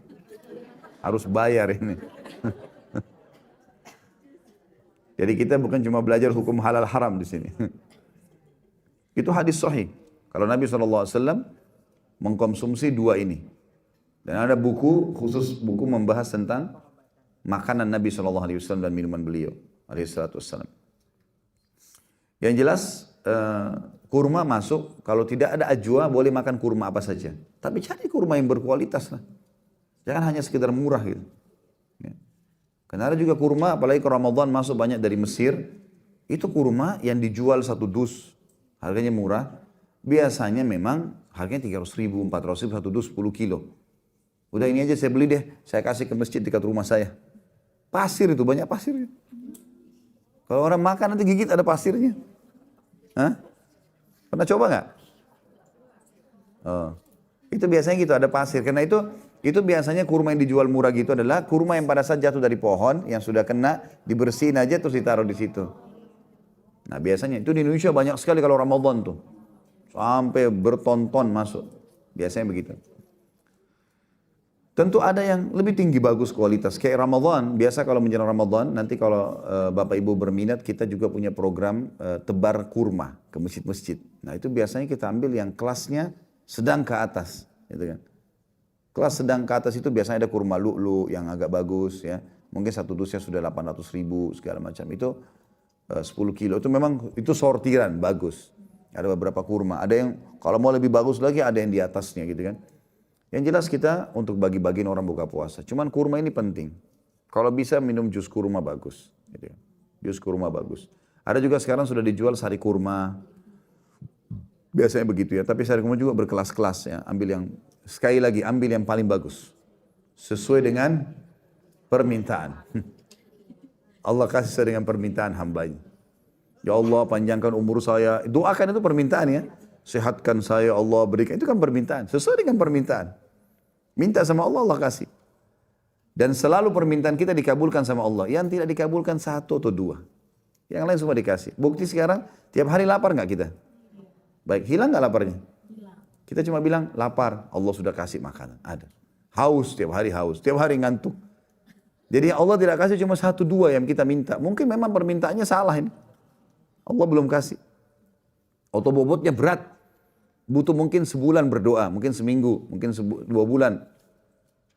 Harus bayar ini. Jadi kita bukan cuma belajar hukum halal haram di sini. Itu hadis sahih. Kalau Nabi SAW mengkonsumsi dua ini. Dan ada buku, khusus buku membahas tentang makanan Nabi SAW dan minuman beliau. Yang jelas, kurma masuk, kalau tidak ada ajwa boleh makan kurma apa saja. Tapi cari kurma yang berkualitas lah. Jangan hanya sekedar murah gitu. Ya. Karena ada juga kurma, apalagi kalau Ramadan masuk banyak dari Mesir, itu kurma yang dijual satu dus, harganya murah. Biasanya memang harganya 300 ribu, 400 ribu, satu dus 10 kilo. Udah ini aja saya beli deh, saya kasih ke masjid dekat rumah saya. Pasir itu, banyak pasir. Kalau orang makan nanti gigit ada pasirnya. Hah? Pernah coba nggak? Oh. Itu biasanya gitu, ada pasir. Karena itu biasanya kurma yang dijual murah gitu adalah kurma yang pada saat jatuh dari pohon, yang sudah kena, dibersihin aja terus ditaruh di situ. Nah biasanya, itu di Indonesia banyak sekali kalau Ramadan tuh. Sampai bertonton masuk. Biasanya begitu. Tentu ada yang lebih tinggi bagus kualitas. Kayak Ramadan, biasa kalau menjelang Ramadan, nanti kalau Bapak Ibu berminat, kita juga punya program tebar kurma ke masjid-masjid. Nah itu biasanya kita ambil yang kelasnya sedang ke atas. Gitu kan. Kelas sedang ke atas itu biasanya ada kurma lu'lu yang agak bagus. Ya. Mungkin satu dusnya sudah 800 ribu segala macam. Itu 10 kilo. Itu memang itu sortiran bagus. Ada beberapa kurma. Ada yang kalau mau lebih bagus lagi ada yang di atasnya gitu kan. Yang jelas kita untuk bagi-bagiin orang buka puasa. Cuman kurma ini penting. Kalau bisa minum jus kurma bagus. Gitu. Jus kurma bagus. Ada juga sekarang sudah dijual sari kurma. Biasanya begitu ya. Tapi sari kurma juga berkelas-kelas ya. Ambil yang, sekali lagi ambil yang paling bagus. Sesuai dengan permintaan. Allah kasih sesuai dengan permintaan hambanya. Ya Allah panjangkan umur saya. Doakan itu permintaan ya. Sehatkan saya Allah berikan. Itu kan permintaan. Sesuai dengan permintaan. Minta sama Allah, Allah kasih. Dan selalu permintaan kita dikabulkan sama Allah. Yang tidak dikabulkan satu atau dua. Yang lain semua dikasih. Bukti sekarang, tiap hari lapar nggak kita? Baik, hilang nggak laparnya? Kita cuma bilang lapar. Allah sudah kasih makanan. Ada. Haus, tiap hari haus. Tiap hari ngantuk. Jadi Allah tidak kasih cuma satu dua yang kita minta. Mungkin memang permintaannya salah ini. Allah belum kasih. Atau bobotnya berat. Butuh mungkin sebulan berdoa, mungkin seminggu, mungkin 2 bulan.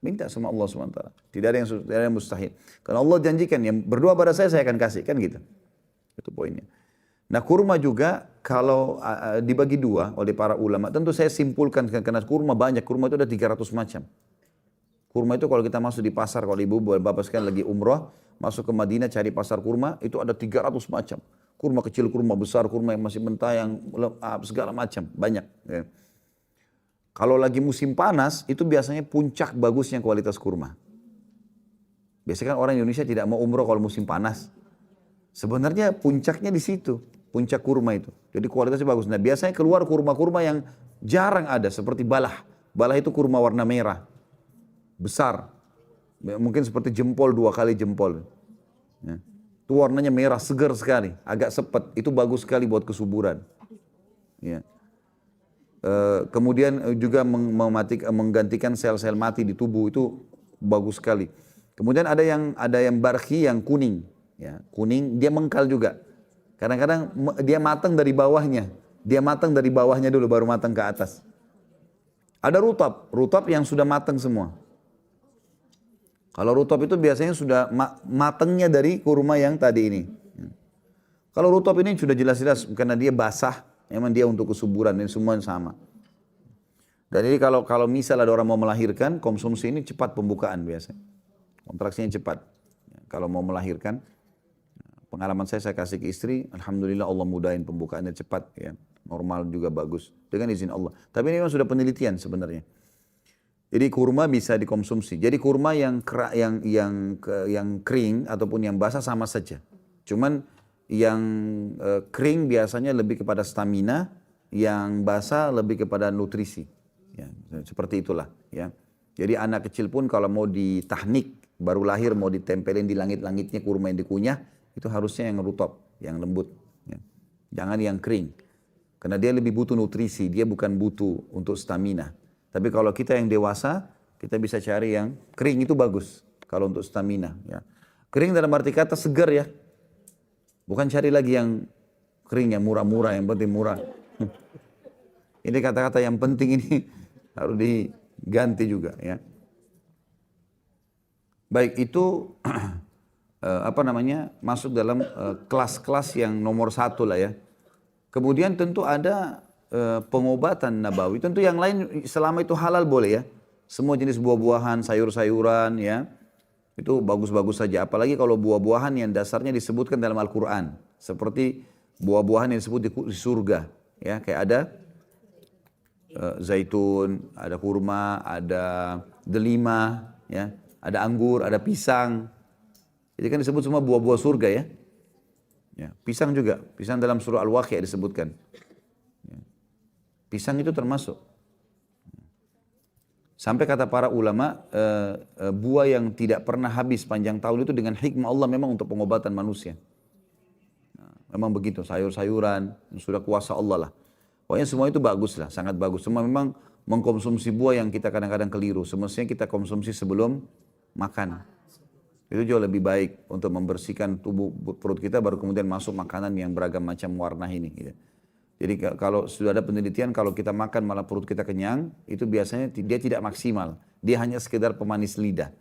Minta sama Allah SWT. Tidak ada yang mustahil. Karena Allah janjikan, yang berdoa pada saya akan kasih. Kan gitu. Itu poinnya. Nah kurma juga kalau dibagi dua oleh para ulama. Tentu saya simpulkan karena kurma banyak. Kurma itu ada 300 macam. Kurma itu kalau kita masuk di pasar, kalau ibu bapak sekalian lagi umrah, masuk ke Madinah cari pasar kurma, itu ada 300 macam. Kurma kecil, kurma besar, kurma yang masih mentah, yang segala macam, banyak. Ya. Kalau lagi musim panas, itu biasanya puncak bagusnya kualitas kurma. Biasanya kan orang Indonesia tidak mau umroh kalau musim panas. Sebenarnya puncaknya di situ, puncak kurma itu. Jadi kualitasnya bagus. Nah biasanya keluar kurma-kurma yang jarang ada, seperti balah. Balah itu kurma warna merah, besar. Mungkin seperti jempol, 2 kali jempol. Ya. Itu warnanya merah, segar sekali, agak sepet. Itu bagus sekali buat kesuburan. Ya. Kemudian juga menggantikan sel-sel mati di tubuh, itu bagus sekali. Kemudian ada yang barhi yang kuning, ya, kuning dia mengkal juga. Kadang-kadang dia matang dari bawahnya, dulu baru matang ke atas. Ada rutab yang sudah matang semua. Kalau rutab itu biasanya sudah matangnya dari kurma yang tadi ini. Kalau rutab ini sudah jelas-jelas karena dia basah, memang dia untuk kesuburan dan semua sama. Dan ini kalau misal ada orang mau melahirkan, konsumsi ini cepat pembukaan biasanya. Kontraksinya cepat. Kalau mau melahirkan, pengalaman saya kasih ke istri, alhamdulillah Allah mudahin pembukaannya cepat, ya. Normal juga bagus dengan izin Allah. Tapi ini memang sudah penelitian sebenarnya. Jadi kurma bisa dikonsumsi. Jadi kurma yang kering ataupun yang basah sama saja. Cuman yang kering biasanya lebih kepada stamina, yang basah lebih kepada nutrisi. Ya, seperti itulah. Ya. Jadi anak kecil pun kalau mau ditahnik, baru lahir mau ditempelin di langit-langitnya kurma yang dikunyah, itu harusnya yang rutab, yang lembut. Ya. Jangan yang kering. Karena dia lebih butuh nutrisi, dia bukan butuh untuk stamina. Tapi kalau kita yang dewasa, kita bisa cari yang kering itu bagus. Kalau untuk stamina. Ya. Kering dalam arti kata segar ya. Bukan cari lagi yang kering, yang murah-murah, yang penting murah. Ini kata-kata yang penting ini harus diganti juga ya. Baik itu masuk dalam kelas-kelas yang nomor 1 lah ya. Kemudian tentu ada pengobatan nabawi. Tentu yang lain selama itu halal boleh ya. Semua jenis buah-buahan, sayur-sayuran ya. Itu bagus-bagus saja. Apalagi kalau buah-buahan yang dasarnya disebutkan dalam Al-Quran. Seperti buah-buahan yang disebut di surga. Ya, kayak ada zaitun, ada kurma, ada delima, ya, ada anggur, ada pisang. Jadi kan disebut semua buah-buah surga ya. Ya, pisang juga, pisang dalam surah Al-Waqiah disebutkan. Ya. Pisang itu termasuk. Sampai kata para ulama, buah yang tidak pernah habis panjang tahun itu dengan hikmah Allah memang untuk pengobatan manusia. Nah, memang begitu, sayur-sayuran, sudah kuasa Allah lah. Pokoknya semua itu bagus lah, sangat bagus. Semua memang mengkonsumsi buah yang kita kadang-kadang keliru. Semestinya kita konsumsi sebelum makan. Itu jauh lebih baik untuk membersihkan tubuh perut kita baru kemudian masuk makanan yang beragam macam warna ini. Gitu. Jadi kalau sudah ada penelitian kalau kita makan malah perut kita kenyang, itu biasanya dia tidak maksimal. Dia hanya sekedar pemanis lidah.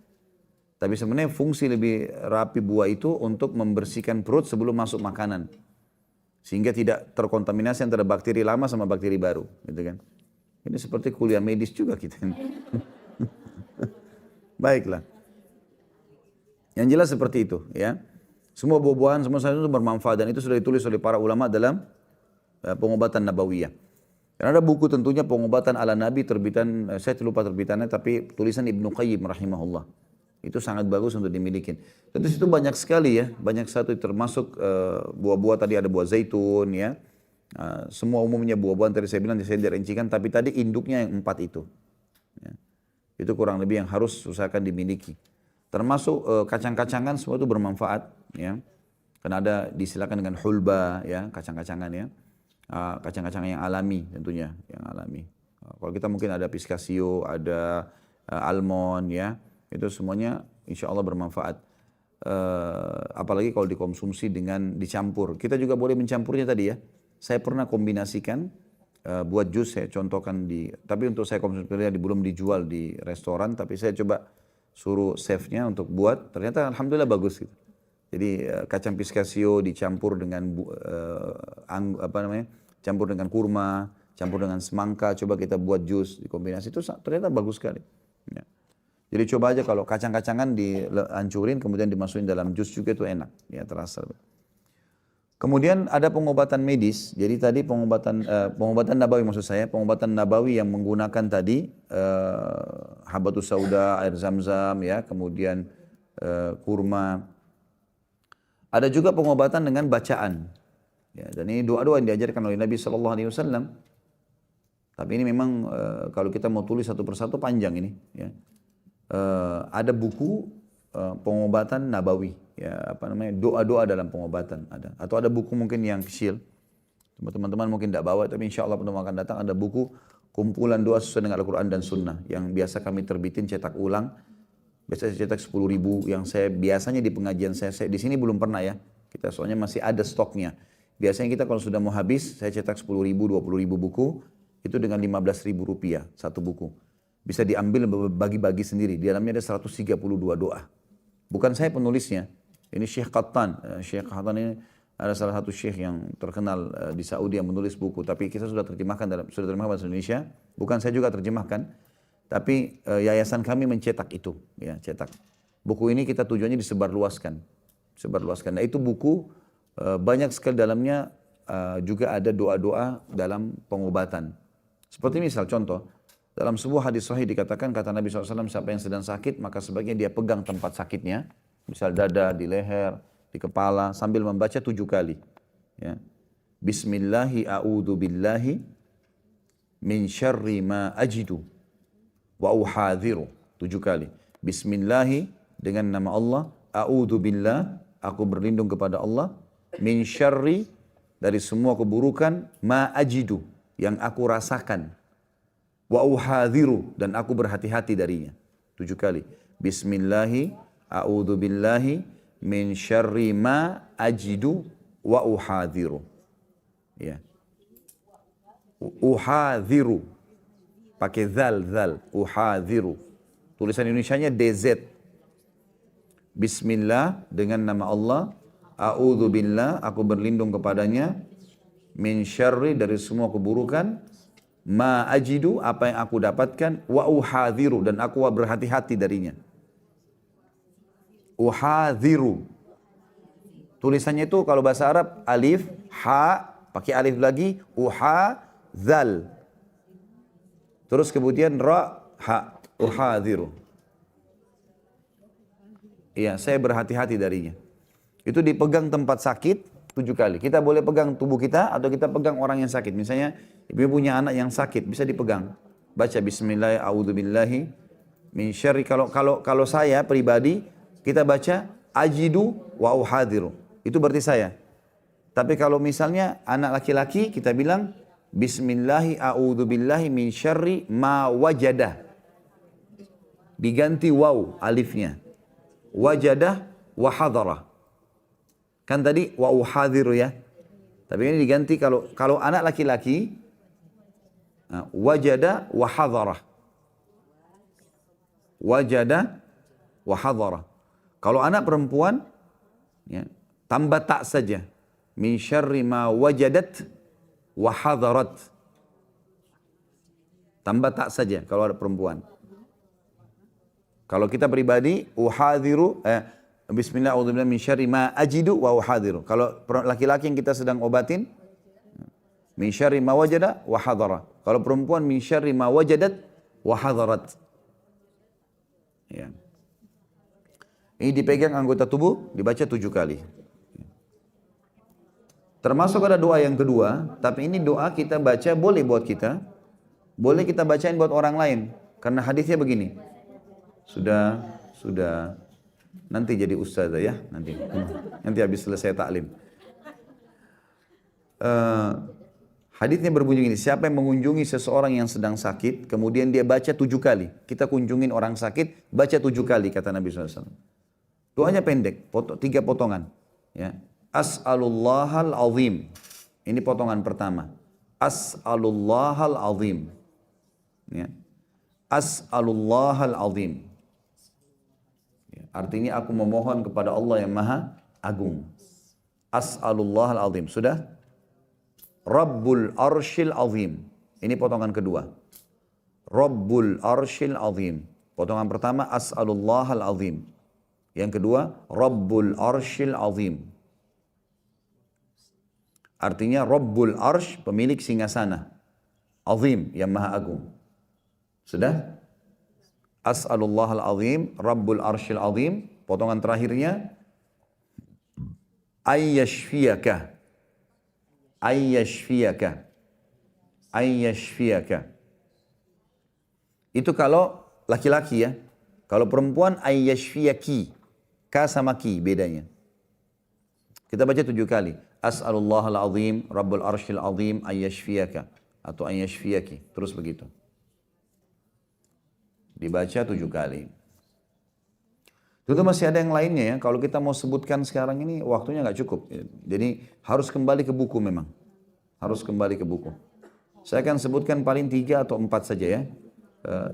Tapi sebenarnya fungsi lebih rapi buah itu untuk membersihkan perut sebelum masuk makanan. Sehingga tidak terkontaminasi antara bakteri lama sama bakteri baru. Gitu kan. Ini seperti kuliah medis juga kita. Baiklah. Yang jelas seperti itu ya. Semua buah-buahan, semua sayur itu bermanfaat dan itu sudah ditulis oleh para ulama dalam pengobatan nabawiyah. Dan ada buku tentunya pengobatan ala Nabi terbitan, saya lupa terbitannya tapi tulisan Ibnu Qayyim rahimahullah. Itu sangat bagus untuk dimiliki. Tentu itu banyak sekali ya, banyak satu termasuk buah-buah tadi ada buah zaitun ya. Semua umumnya buah-buahan tadi saya bilang saya tidak rincikan tapi tadi induknya yang 4 itu. Ya. Itu kurang lebih yang harus usahakan dimiliki. Termasuk kacang-kacangan semua itu bermanfaat ya. Karena ada disilakan dengan hulba ya, kacang-kacangan ya. Kacang-kacangan yang alami tentunya, yang alami. Kalau kita mungkin ada pistachio, ada almond ya. Itu semuanya insya Allah bermanfaat. Apalagi kalau dikonsumsi dengan dicampur. Kita juga boleh mencampurnya tadi ya. Saya pernah kombinasikan buat jus saya contohkan tapi untuk saya konsumsi belum dijual di restoran, tapi saya coba suruh chefnya untuk buat, ternyata alhamdulillah bagus gitu. Jadi kacang pistachio dicampur dengan campur dengan kurma, campur dengan semangka, coba kita buat jus dikombinasi itu ternyata bagus sekali. Ya. Jadi coba aja kalau kacang-kacangan dihancurin kemudian dimasukin dalam jus juga itu enak, ya terasa. Kemudian ada pengobatan medis. Jadi tadi pengobatan nabawi maksud saya, pengobatan nabawi yang menggunakan tadi habatus sauda, air zam-zam ya, kemudian kurma. Ada juga pengobatan dengan bacaan. Ya, dan ini doa-doa yang diajarkan oleh Nabi SAW. Tapi ini memang kalau kita mau tulis satu persatu panjang ini. Ya. Ada buku pengobatan nabawi, ya doa-doa dalam pengobatan ada. Atau ada buku mungkin yang kecil, teman-teman mungkin tidak bawa, tapi insya Allah pada akan datang ada buku kumpulan doa sesuai dengan Al-Quran dan Sunnah yang biasa kami terbitin cetak ulang. Biasanya cetak 10.000 yang saya biasanya di pengajian saya di sini belum pernah ya. Kita soalnya masih ada stoknya. Biasanya kita kalau sudah mau habis, saya cetak 10.000, 20.000 buku itu dengan 15.000 rupiah satu buku. Bisa diambil bagi-bagi sendiri. Di dalamnya ada 132 doa. Bukan saya penulisnya, ini Syekh Qattan. Syekh Qattan ini ada salah satu syekh yang terkenal di Saudi yang menulis buku. Tapi kita sudah terjemahkan bahasa Indonesia. Bukan saya juga terjemahkan, tapi yayasan kami mencetak itu, ya cetak. Buku ini kita tujuannya disebarluaskan. Nah itu buku banyak sekali dalamnya juga ada doa-doa dalam pengobatan. Seperti misal contoh. Dalam sebuah hadis sahih dikatakan kata Nabi SAW siapa yang sedang sakit maka sebaiknya dia pegang tempat sakitnya. Misal dada, di leher, di kepala sambil membaca 7 kali. Ya. Bismillahi a'udhu billahi min syarri ma ajidu wa uhadhiru. 7 kali. Bismillahi dengan nama Allah. A'udhu billah, aku berlindung kepada Allah. Min syarri, dari semua keburukan. Ma ajidu, yang aku rasakan. Wa uhadhiru, dan aku berhati-hati darinya. 7 kali. Bismillahi, a'udhu billahi, min syarri ma ajidu, wa uhadhiru. Ya. Uhadhiru. Pakai zal. Uhadhiru. Tulisan Indonesianya DZ. Bismillah, dengan nama Allah. A'udhu billah, aku berlindung kepadanya. min syarri dari semua keburukan, ma ajidu apa yang aku dapatkan, wa uhadhiru dan aku berhati-hati darinya. Uhadhiru. Tulisannya itu kalau bahasa Arab alif, ha, pakai alif lagi, uhadzal. Terus kemudian ra, ha, uhadhiru. Iya, saya berhati-hati darinya. Itu dipegang tempat sakit 7 kali. Kita boleh pegang tubuh kita atau kita pegang orang yang sakit. Misalnya ibu punya anak yang sakit, bisa dipegang. Baca bismillah, a'udzubillahi min syarri. Kalau saya pribadi, kita baca ajidu wa uhadhiru. Itu berarti saya. Tapi kalau misalnya anak laki-laki, kita bilang bismillahi a'udzubillahi min syarri ma wajadah. Diganti waw alifnya. Wajadah wa hadarah. Kan tadi wa uhadhiru ya. Tapi ini diganti kalau anak laki-laki wajada wa hadarah. Wajada wa hadarah. Kalau anak perempuan ya, tambah tak saja. Min syarri ma wajadat wa hadarat. Tambah tak saja kalau ada perempuan. Kalau kita pribadi uhadhiru bismillah a'udzubillahi min syarri ma ajidu wa uhadhiru. Kalau laki-laki yang kita sedang obatin min syarri ma wajada wa hadara. Kalau perempuan min syarri ma wajadat wa hadarat. Ya. Ini dipegang anggota tubuh, dibaca 7 kali. Termasuk ada doa yang kedua, tapi ini doa kita baca boleh buat kita, boleh kita bacain buat orang lain. Karena hadisnya begini. Sudah. Nanti jadi ustazah ya, nanti habis selesai taklim. Hadisnya berbunyi ini, siapa yang mengunjungi seseorang yang sedang sakit, kemudian dia baca 7 kali. Kita kunjungin orang sakit, baca 7 kali, kata Nabi SAW. Doanya pendek, 3 potongan. Ya. As'alullahal azim. Ini potongan pertama. As'alullahal azim. Ya. As'alullahal azim. Ya. Artinya aku memohon kepada Allah yang maha agung. As'alullahal azim. Sudah? Rabbul arshil azim. Ini potongan kedua. Rabbul arshil azim. Potongan pertama as'alullahal azim. Yang kedua Rabbul arshil azim. Artinya Rabbul arsh pemilik singgasana. Azim yang maha agung. Sudah? As'alullahal azim, Rabbul arshil azim. Potongan terakhirnya ayyashfiyaka. Ayyashfiyaka. Ayyashfiyaka. Itu kalau laki-laki ya. Kalau perempuan ayyashfiyaki. Ka sama ki bedanya. Kita baca 7 kali. As'alullahal azim, Rabbul arshil azim, ayyashfiyaka. Atau ayyashfiyaki. Terus begitu. Dibaca 7 kali. Tentu masih ada yang lainnya ya. Kalau kita mau sebutkan sekarang ini waktunya nggak cukup. Jadi harus kembali ke buku memang. Harus kembali ke buku. Saya akan sebutkan paling 3 atau 4 saja ya.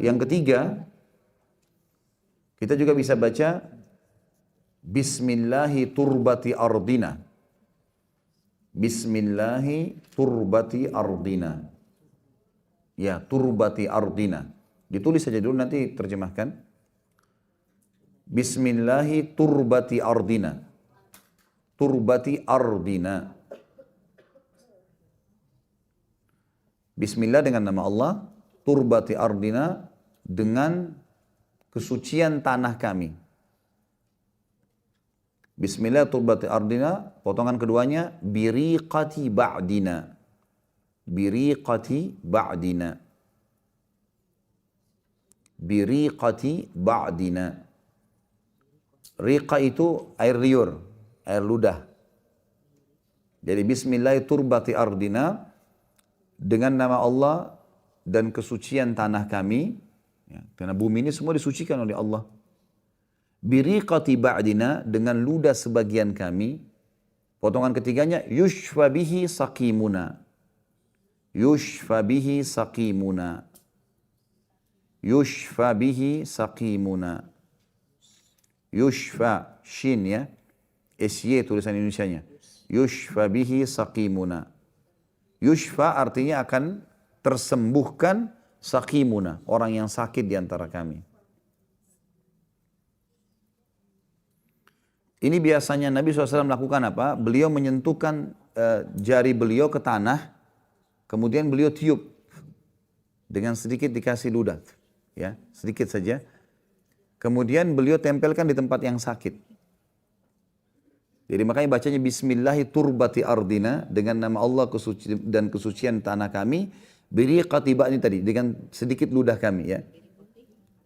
Yang ketiga, kita juga bisa baca Bismillahi turbati ardina. Bismillahi turbati ardina. Ya, turbati ardina. Ditulis saja dulu nanti terjemahkan. Bismillahi turbati ardina. Turbati ardina. Bismillah dengan nama Allah. Turbati ardina dengan kesucian tanah kami. Bismillah turbati ardina, potongan keduanya biriqati ba'dina. Biriqati ba'dina. Biriqati ba'dina. Riqa itu air liur, air ludah. Jadi bismillah turbati ardina dengan nama Allah dan kesucian tanah kami. Ya, karena bumi ini semua disucikan oleh Allah. Biriqati ba'dina dengan ludah sebagian kami. Potongan ketiganya yushfa bihi saqimuna. Yushfa bihi saqimuna. Yushfa bihi saqimuna. Yushfa shin ya. SY tulisan Indonesianya. Yushfa bihi saqimuna. Yushfa artinya akan tersembuhkan sakimuna, orang yang sakit di antara kami. Ini biasanya Nabi SAW melakukan apa? Beliau menyentuhkan jari beliau ke tanah, kemudian beliau tiup dengan sedikit dikasih ludah, ya, sedikit saja. Kemudian beliau tempelkan di tempat yang sakit. Jadi makanya bacanya Bismillahi turbati ardina, dengan nama Allah dan kesucian tanah kami, biriqati ba'ni tadi, dengan sedikit ludah kami, ya.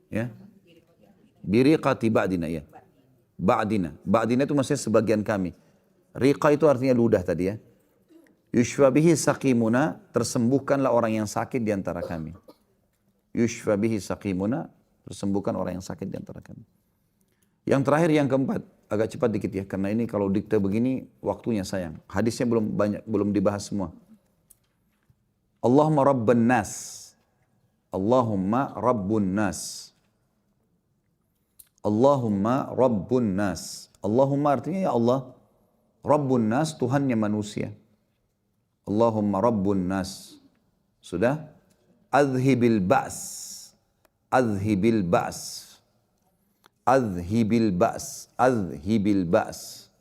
Ya. Biriqati ba'dina, ya. Ba'dina. Ba'dina itu maksudnya sebagian kami. Riqa itu artinya ludah tadi, ya. Yushfa bihi saqimuna, tersembuhkanlah orang yang sakit di antara kami. Yushfa bihi saqimuna, tersembuhkan orang yang sakit di antara kami. Yang terakhir, yang keempat, agak cepat dikit ya, karena ini kalau dikte begini waktunya sayang. Hadisnya belum banyak, belum dibahas semua. Allahumma rabban nas. Allahumma rabbun nas. Allahumma rabbun nas. Allahumma artinya ya Allah. Rabbun nas, Tuhannya manusia. Allahumma rabbun nas. Sudah? Adhibil ba's. Adhibil ba's. Adhibil ba's. Adhibil ba's.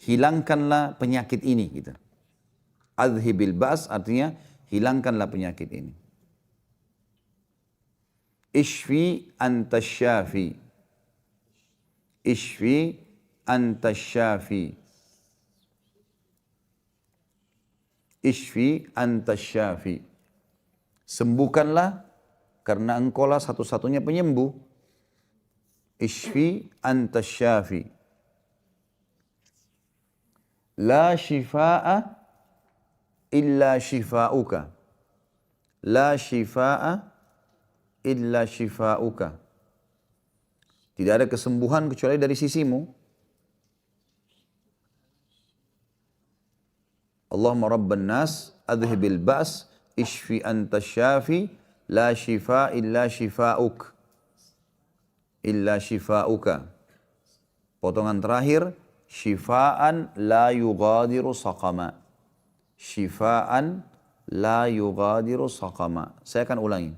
Hilangkanlah penyakit ini, gitu. Adhibil ba's artinya hilangkanlah penyakit ini. Ishfi anta syafi. Ishfi anta syafi. Ishfi anta syafi. Sembuhkanlah karena engkaulah satu-satunya penyembuh. Ishfi anta syafi. La shifaa'a illa shifa'uka. La shifaa'a illa shifa'uka. Tidak ada kesembuhan kecuali dari sisimu. Allahumma rabban nas, adhibil ba's, ishfi anta syafi, la shifa illa shifa'uk. Illa shifa'uka. Potongan terakhir, shifa'an la yughadiru saqama. Shifa'an la yughadiru saqama. Saya akan ulangi.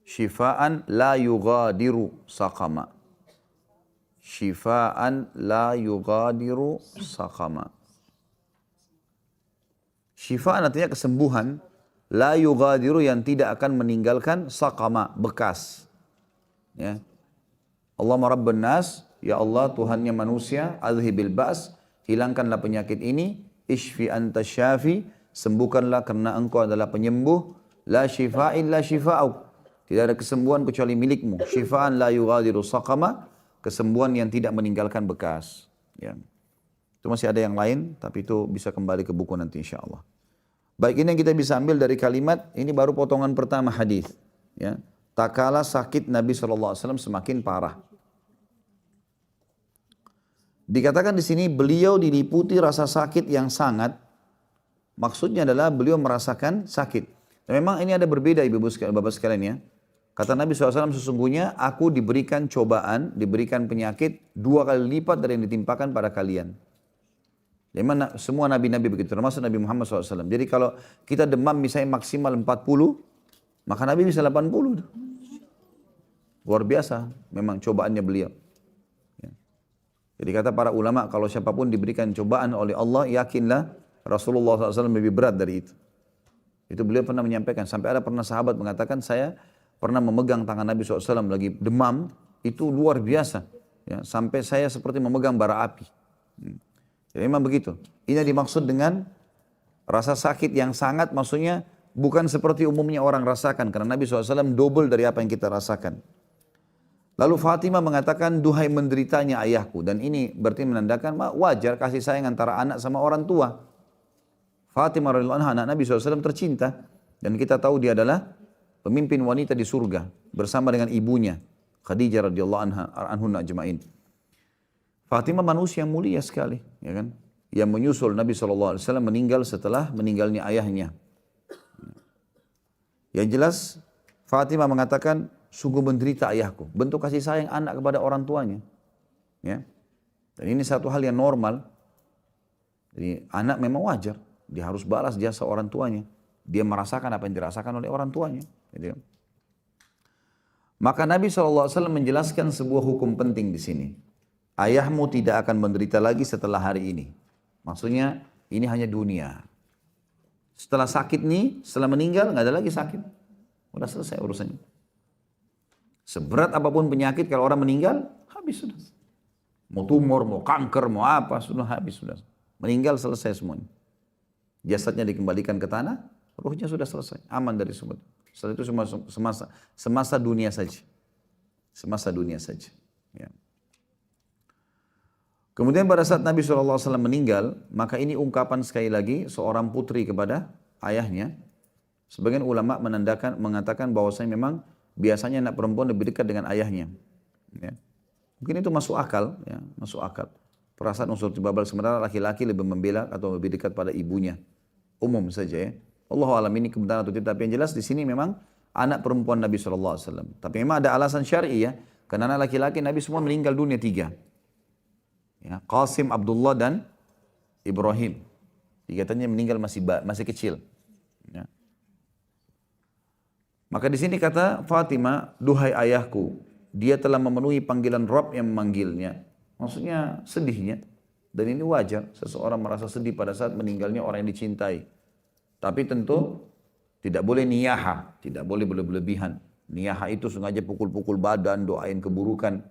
Shifa'an la yughadiru saqama. Shifa'an la yughadiru saqama. Shifa'an artinya kesembuhan. La yughadiru yang tidak akan meninggalkan saqama, bekas. Ya. Allahumma rabban nas, ya Allah Tuhannya manusia, adhibil ba's, hilangkanlah penyakit ini, ishfi anta syafi, sembuhkanlah karena engkau adalah penyembuh, la shifa illa shifa'uk. Tidak ada kesembuhan kecuali milikmu. Shifa'an la yughadiru saqama, kesembuhan yang tidak meninggalkan bekas. Ya. Itu masih ada yang lain, tapi itu bisa kembali ke buku nanti insya Allah. Baik, ini yang kita bisa ambil dari kalimat, ini baru potongan pertama hadis. Ya. Tak kala sakit Nabi SAW semakin parah. Dikatakan di sini beliau diliputi rasa sakit yang sangat. Maksudnya adalah beliau merasakan sakit. Dan memang ini ada berbeda ibu-ibu bapak sekalian ya. Kata Nabi SAW, sesungguhnya aku diberikan cobaan, diberikan penyakit 2 kali lipat dari yang ditimpakan pada kalian. Memang semua nabi-nabi begitu, termasuk Nabi Muhammad SAW. Jadi kalau kita demam misalnya maksimal 40, maka Nabi bisa 80. Luar biasa memang cobaannya beliau. Ya. Jadi kata para ulama, kalau siapapun diberikan cobaan oleh Allah, yakinlah Rasulullah SAW lebih berat dari itu. Itu beliau pernah menyampaikan. Sampai ada pernah sahabat mengatakan, saya pernah memegang tangan Nabi SAW lagi demam, itu luar biasa. Ya, sampai saya seperti memegang bara api. Jadi memang begitu. Ini dimaksud dengan rasa sakit yang sangat, maksudnya bukan seperti umumnya orang rasakan. Karena Nabi SAW double dari apa yang kita rasakan. Lalu Fatimah mengatakan, duhai menderitanya ayahku. Dan ini berarti menandakan wajar kasih sayang antara anak sama orang tua. Fatimah radhiyallahu anha, anak Nabi SAW tercinta. Dan kita tahu dia adalah pemimpin wanita di surga. Bersama dengan ibunya, Khadijah radhiyallahu anhunna ajma'in. Fatimah manusia yang mulia sekali, ya kan? Yang menyusul Nabi SAW meninggal setelah meninggalnya ayahnya. Yang jelas, Fatimah mengatakan, sungguh menderita ayahku. Bentuk kasih sayang anak kepada orang tuanya. Ya. Dan ini satu hal yang normal. Jadi anak memang wajar. dia harus balas jasa orang tuanya. Dia merasakan apa yang dirasakan oleh orang tuanya. Gitu. Maka Nabi SAW menjelaskan sebuah hukum penting di sini. Ayahmu tidak akan menderita lagi setelah hari ini. Maksudnya ini hanya dunia. Setelah sakit nih, setelah meninggal nggak ada lagi sakit. Udah selesai urusannya. Seberat apapun penyakit kalau orang meninggal, habis sudah. Mau tumor, mau kanker, mau apa, sudah habis sudah. Meninggal selesai semuanya. Jasadnya dikembalikan ke tanah, ruhnya sudah selesai, aman dari semua. Setelah itu semasa dunia saja. Semasa dunia saja. Ya. Kemudian pada saat Nabi SAW meninggal, maka ini ungkapan sekali lagi seorang putri kepada ayahnya. Sebagian ulama mengatakan bahwasanya memang biasanya anak perempuan lebih dekat dengan ayahnya. Ya. Mungkin itu masuk akal, ya, masuk akal. Perasaan unsur tibabal, sementara laki-laki lebih membela atau lebih dekat pada ibunya. Umum saja ya. Allahu a'lam ini kebenaran atau tidak, tapi yang jelas di sini memang anak perempuan Nabi SAW. Tapi memang ada alasan syar'i ya, karena anak laki-laki Nabi semua meninggal dunia 3. Ya, Qasim, Abdullah dan Ibrahim. 3 meninggal masih kecil. Ya. Maka di sini kata Fatimah, duhai ayahku, dia telah memenuhi panggilan Rabb yang memanggilnya. Maksudnya sedihnya. Dan ini wajar, seseorang merasa sedih pada saat meninggalnya orang yang dicintai. Tapi tentu tidak boleh niyaha, tidak boleh berlebihan. Niyaha itu sengaja pukul-pukul badan, doain keburukan.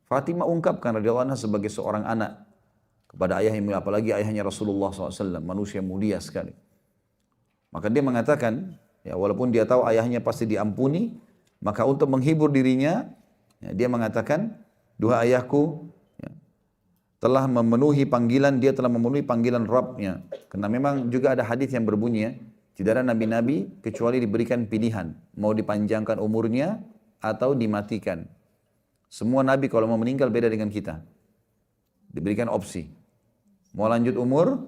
Fatimah ungkapkan radhiyallahu anha sebagai seorang anak kepada ayah yang mulia, apalagi ayahnya Rasulullah SAW, manusia mulia sekali. Maka dia mengatakan, ya walaupun dia tahu ayahnya pasti diampuni, maka untuk menghibur dirinya, ya, dia mengatakan, duhai ayahku, telah memenuhi panggilan, dia telah memenuhi panggilan Rabbnya. Karena memang juga ada hadis yang berbunyi ya, tidak ada nabi-nabi kecuali diberikan pilihan, mau dipanjangkan umurnya atau dimatikan. Semua nabi kalau mau meninggal beda dengan kita. Diberikan opsi. Mau lanjut umur,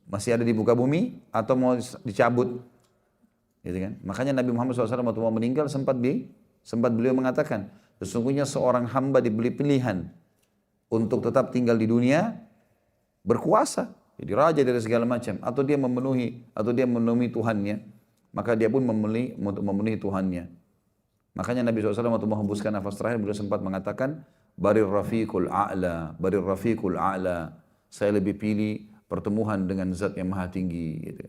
masih ada di muka bumi, atau mau dicabut. Gitu kan? Makanya Nabi Muhammad SAW waktu mau meninggal sempat beliau mengatakan, sesungguhnya seorang hamba diberi pilihan untuk tetap tinggal di dunia, berkuasa, jadi raja dari segala macam, atau dia memenuhi Tuhannya, maka dia pun memilih untuk memenuhi Tuhannya. Makanya Nabi SAW waktu menghembuskan nafas terakhir, beliau sempat mengatakan, barir rafiqul a'la, saya lebih pilih pertemuan dengan zat yang maha tinggi. Gitu.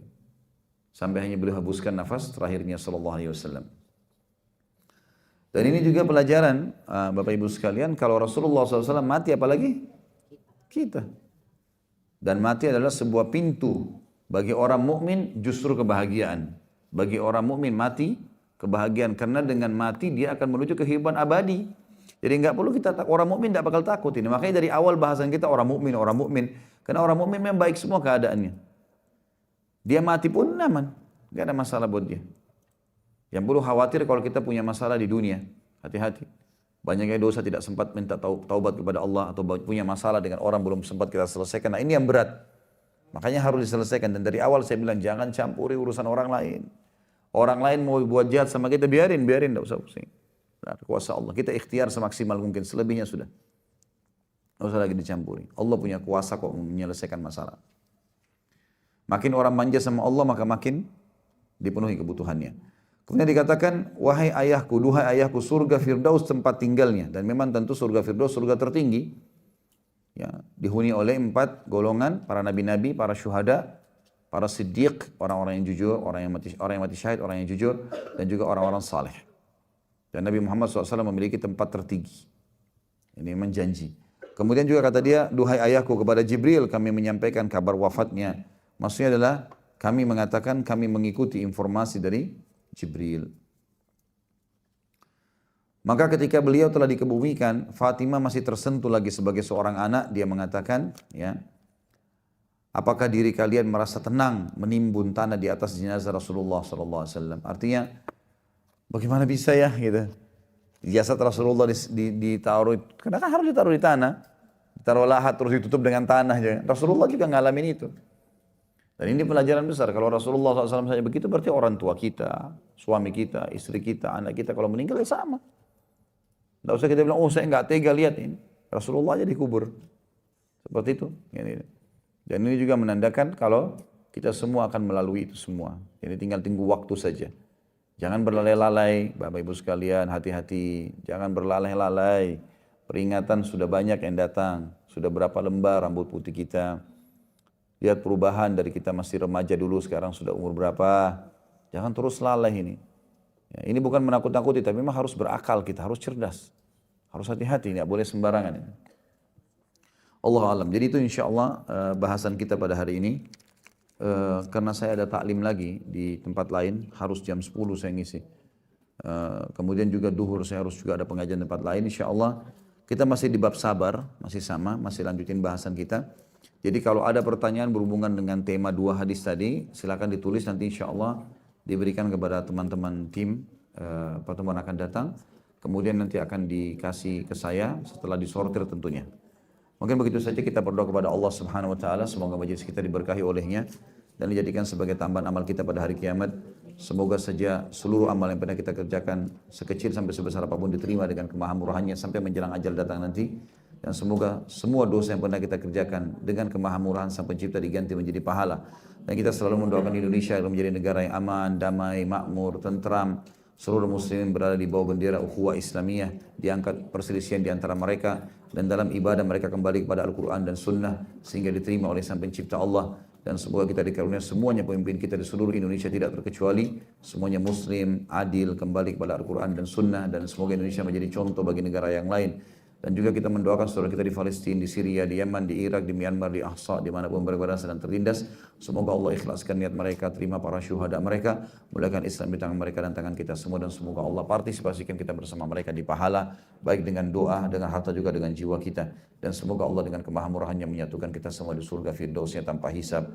Sampai hanya beliau hembuskan nafas terakhirnya sallallahu alaihi wasallam. Dan ini juga pelajaran Bapak Ibu sekalian, kalau Rasulullah SAW mati apalagi kita. Dan mati adalah sebuah pintu bagi orang mukmin justru kebahagiaan. Bagi orang mukmin mati kebahagiaan, karena dengan mati dia akan menuju kehidupan abadi. Jadi enggak perlu kita orang mukmin tidak bakal takut ini. Makanya dari awal bahasan kita orang mukmin. Karena orang mukmin memang baik semua keadaannya. Dia mati pun aman, enggak ada masalah buat dia. Yang perlu khawatir kalau kita punya masalah di dunia, hati-hati. Banyaknya dosa tidak sempat minta taubat kepada Allah, atau punya masalah dengan orang belum sempat kita selesaikan. Nah ini yang berat. Makanya harus diselesaikan. Dan dari awal saya bilang jangan campuri urusan orang lain. Orang lain mau buat jahat sama kita, biarin, tidak usah pusing. Nah, kuasa Allah. Kita ikhtiar semaksimal mungkin, selebihnya sudah. Tidak usah lagi dicampuri. Allah punya kuasa kok menyelesaikan masalah. Makin orang manja sama Allah, maka makin dipenuhi kebutuhannya. Kemudian dikatakan, wahai ayahku, duhai ayahku, surga Firdaus tempat tinggalnya. Dan memang tentu surga Firdaus surga tertinggi. Ya, dihuni oleh 4 golongan, para nabi-nabi, para syuhada, para siddiq, orang-orang yang jujur, orang yang mati syahid, orang yang jujur, dan juga orang-orang saleh. Dan Nabi Muhammad SAW memiliki tempat tertinggi. Ini memang janji. Kemudian juga kata dia, duhai ayahku, kepada Jibril kami menyampaikan kabar wafatnya. Maksudnya adalah kami mengatakan kami mengikuti informasi dari Jibril. Maka ketika beliau telah dikebumikan, Fatimah masih tersentuh lagi sebagai seorang anak. Dia mengatakan, ya, apakah diri kalian merasa tenang menimbun tanah di atas jenazah Rasulullah SAW? Artinya, bagaimana bisa ya, gitu. Jasad Rasulullah ditaruh, karena kan harus ditaruh di tanah, ditaruh lahat terus ditutup dengan tanah. Rasulullah juga ngalamin itu. Dan ini pelajaran besar. Kalau Rasulullah SAW saja begitu, berarti orang tua kita, suami kita, istri kita, anak kita kalau meninggal ya sama. Tidak usah kita bilang, oh saya nggak tega lihat ini. Rasulullah aja dikubur. Seperti itu. Dan ini juga menandakan kalau kita semua akan melalui itu semua. Jadi tinggal tunggu waktu saja. Jangan berlalai-lalai, Bapak Ibu sekalian, hati-hati. Jangan berlalai-lalai. Peringatan sudah banyak yang datang. Sudah berapa lembar rambut putih kita. Lihat perubahan dari kita masih remaja dulu, sekarang sudah umur berapa. Jangan terus lalai ini. Ya, ini bukan menakut-nakuti, tapi memang harus berakal kita, harus cerdas. Harus hati-hati, tidak boleh sembarangan. Allah alam. Jadi itu insya Allah bahasan kita pada hari ini. Karena saya ada taklim lagi di tempat lain, harus jam 10 saya ngisi. Kemudian juga duhur saya harus juga ada pengajian tempat lain. Insya Allah kita masih di bab sabar, masih sama, masih lanjutin bahasan kita. Jadi kalau ada pertanyaan berhubungan dengan tema 2 hadis tadi, silakan ditulis, nanti insya Allah diberikan kepada teman-teman tim pertemuan akan datang. Kemudian nanti akan dikasih ke saya setelah disortir tentunya. Mungkin begitu saja, kita berdoa kepada Allah Subhanahu wa taala, semoga majelis kita diberkahi olehnya dan dijadikan sebagai tambahan amal kita pada hari kiamat. Semoga saja seluruh amal yang pernah kita kerjakan, sekecil sampai sebesar apapun, diterima dengan kemahamurahannya sampai menjelang ajal datang nanti. Dan semoga semua dosa yang pernah kita kerjakan dengan kemahamurahan Sang Pencipta diganti menjadi pahala. Dan kita selalu mendoakan Indonesia agar menjadi negara yang aman, damai, makmur, tentram. Seluruh muslimin berada di bawah bendera ukhuwah Islamiyah, diangkat perselisihan di antara mereka, dan dalam ibadah mereka kembali kepada Al-Quran dan Sunnah sehingga diterima oleh Sang Pencipta Allah. Dan semoga kita dikarunia semuanya pemimpin kita di seluruh Indonesia tidak terkecuali, semuanya muslim, adil, kembali kepada Al-Quran dan Sunnah, dan semoga Indonesia menjadi contoh bagi negara yang lain. Dan juga kita mendoakan saudara kita di Palestina, di Syria, di Yaman, di Irak, di Myanmar, di Ahsa, dimanapun mereka sedang terlindas. Semoga Allah ikhlaskan niat mereka, terima para syuhada mereka, mulakan Islam di tangan mereka dan tangan kita semua. Dan semoga Allah partisipasikan kita bersama mereka di pahala, baik dengan doa, dengan harta, juga dengan jiwa kita. Dan semoga Allah dengan kemahamurahannya menyatukan kita semua di surga firdausnya tanpa hisab.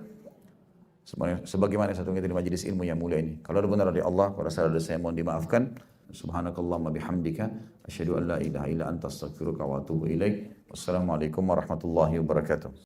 Sebagaimana satu kita di majelis ilmu yang mulia ini. Kalau ada benar dari Allah, kalau salah dari saya mohon dimaafkan. Subhanakallahumma bihamdika asyhadu an la ilaha illa anta astaghfiruka wa atubu ilaik. Wassalamualaikum warahmatullahi wabarakatuh.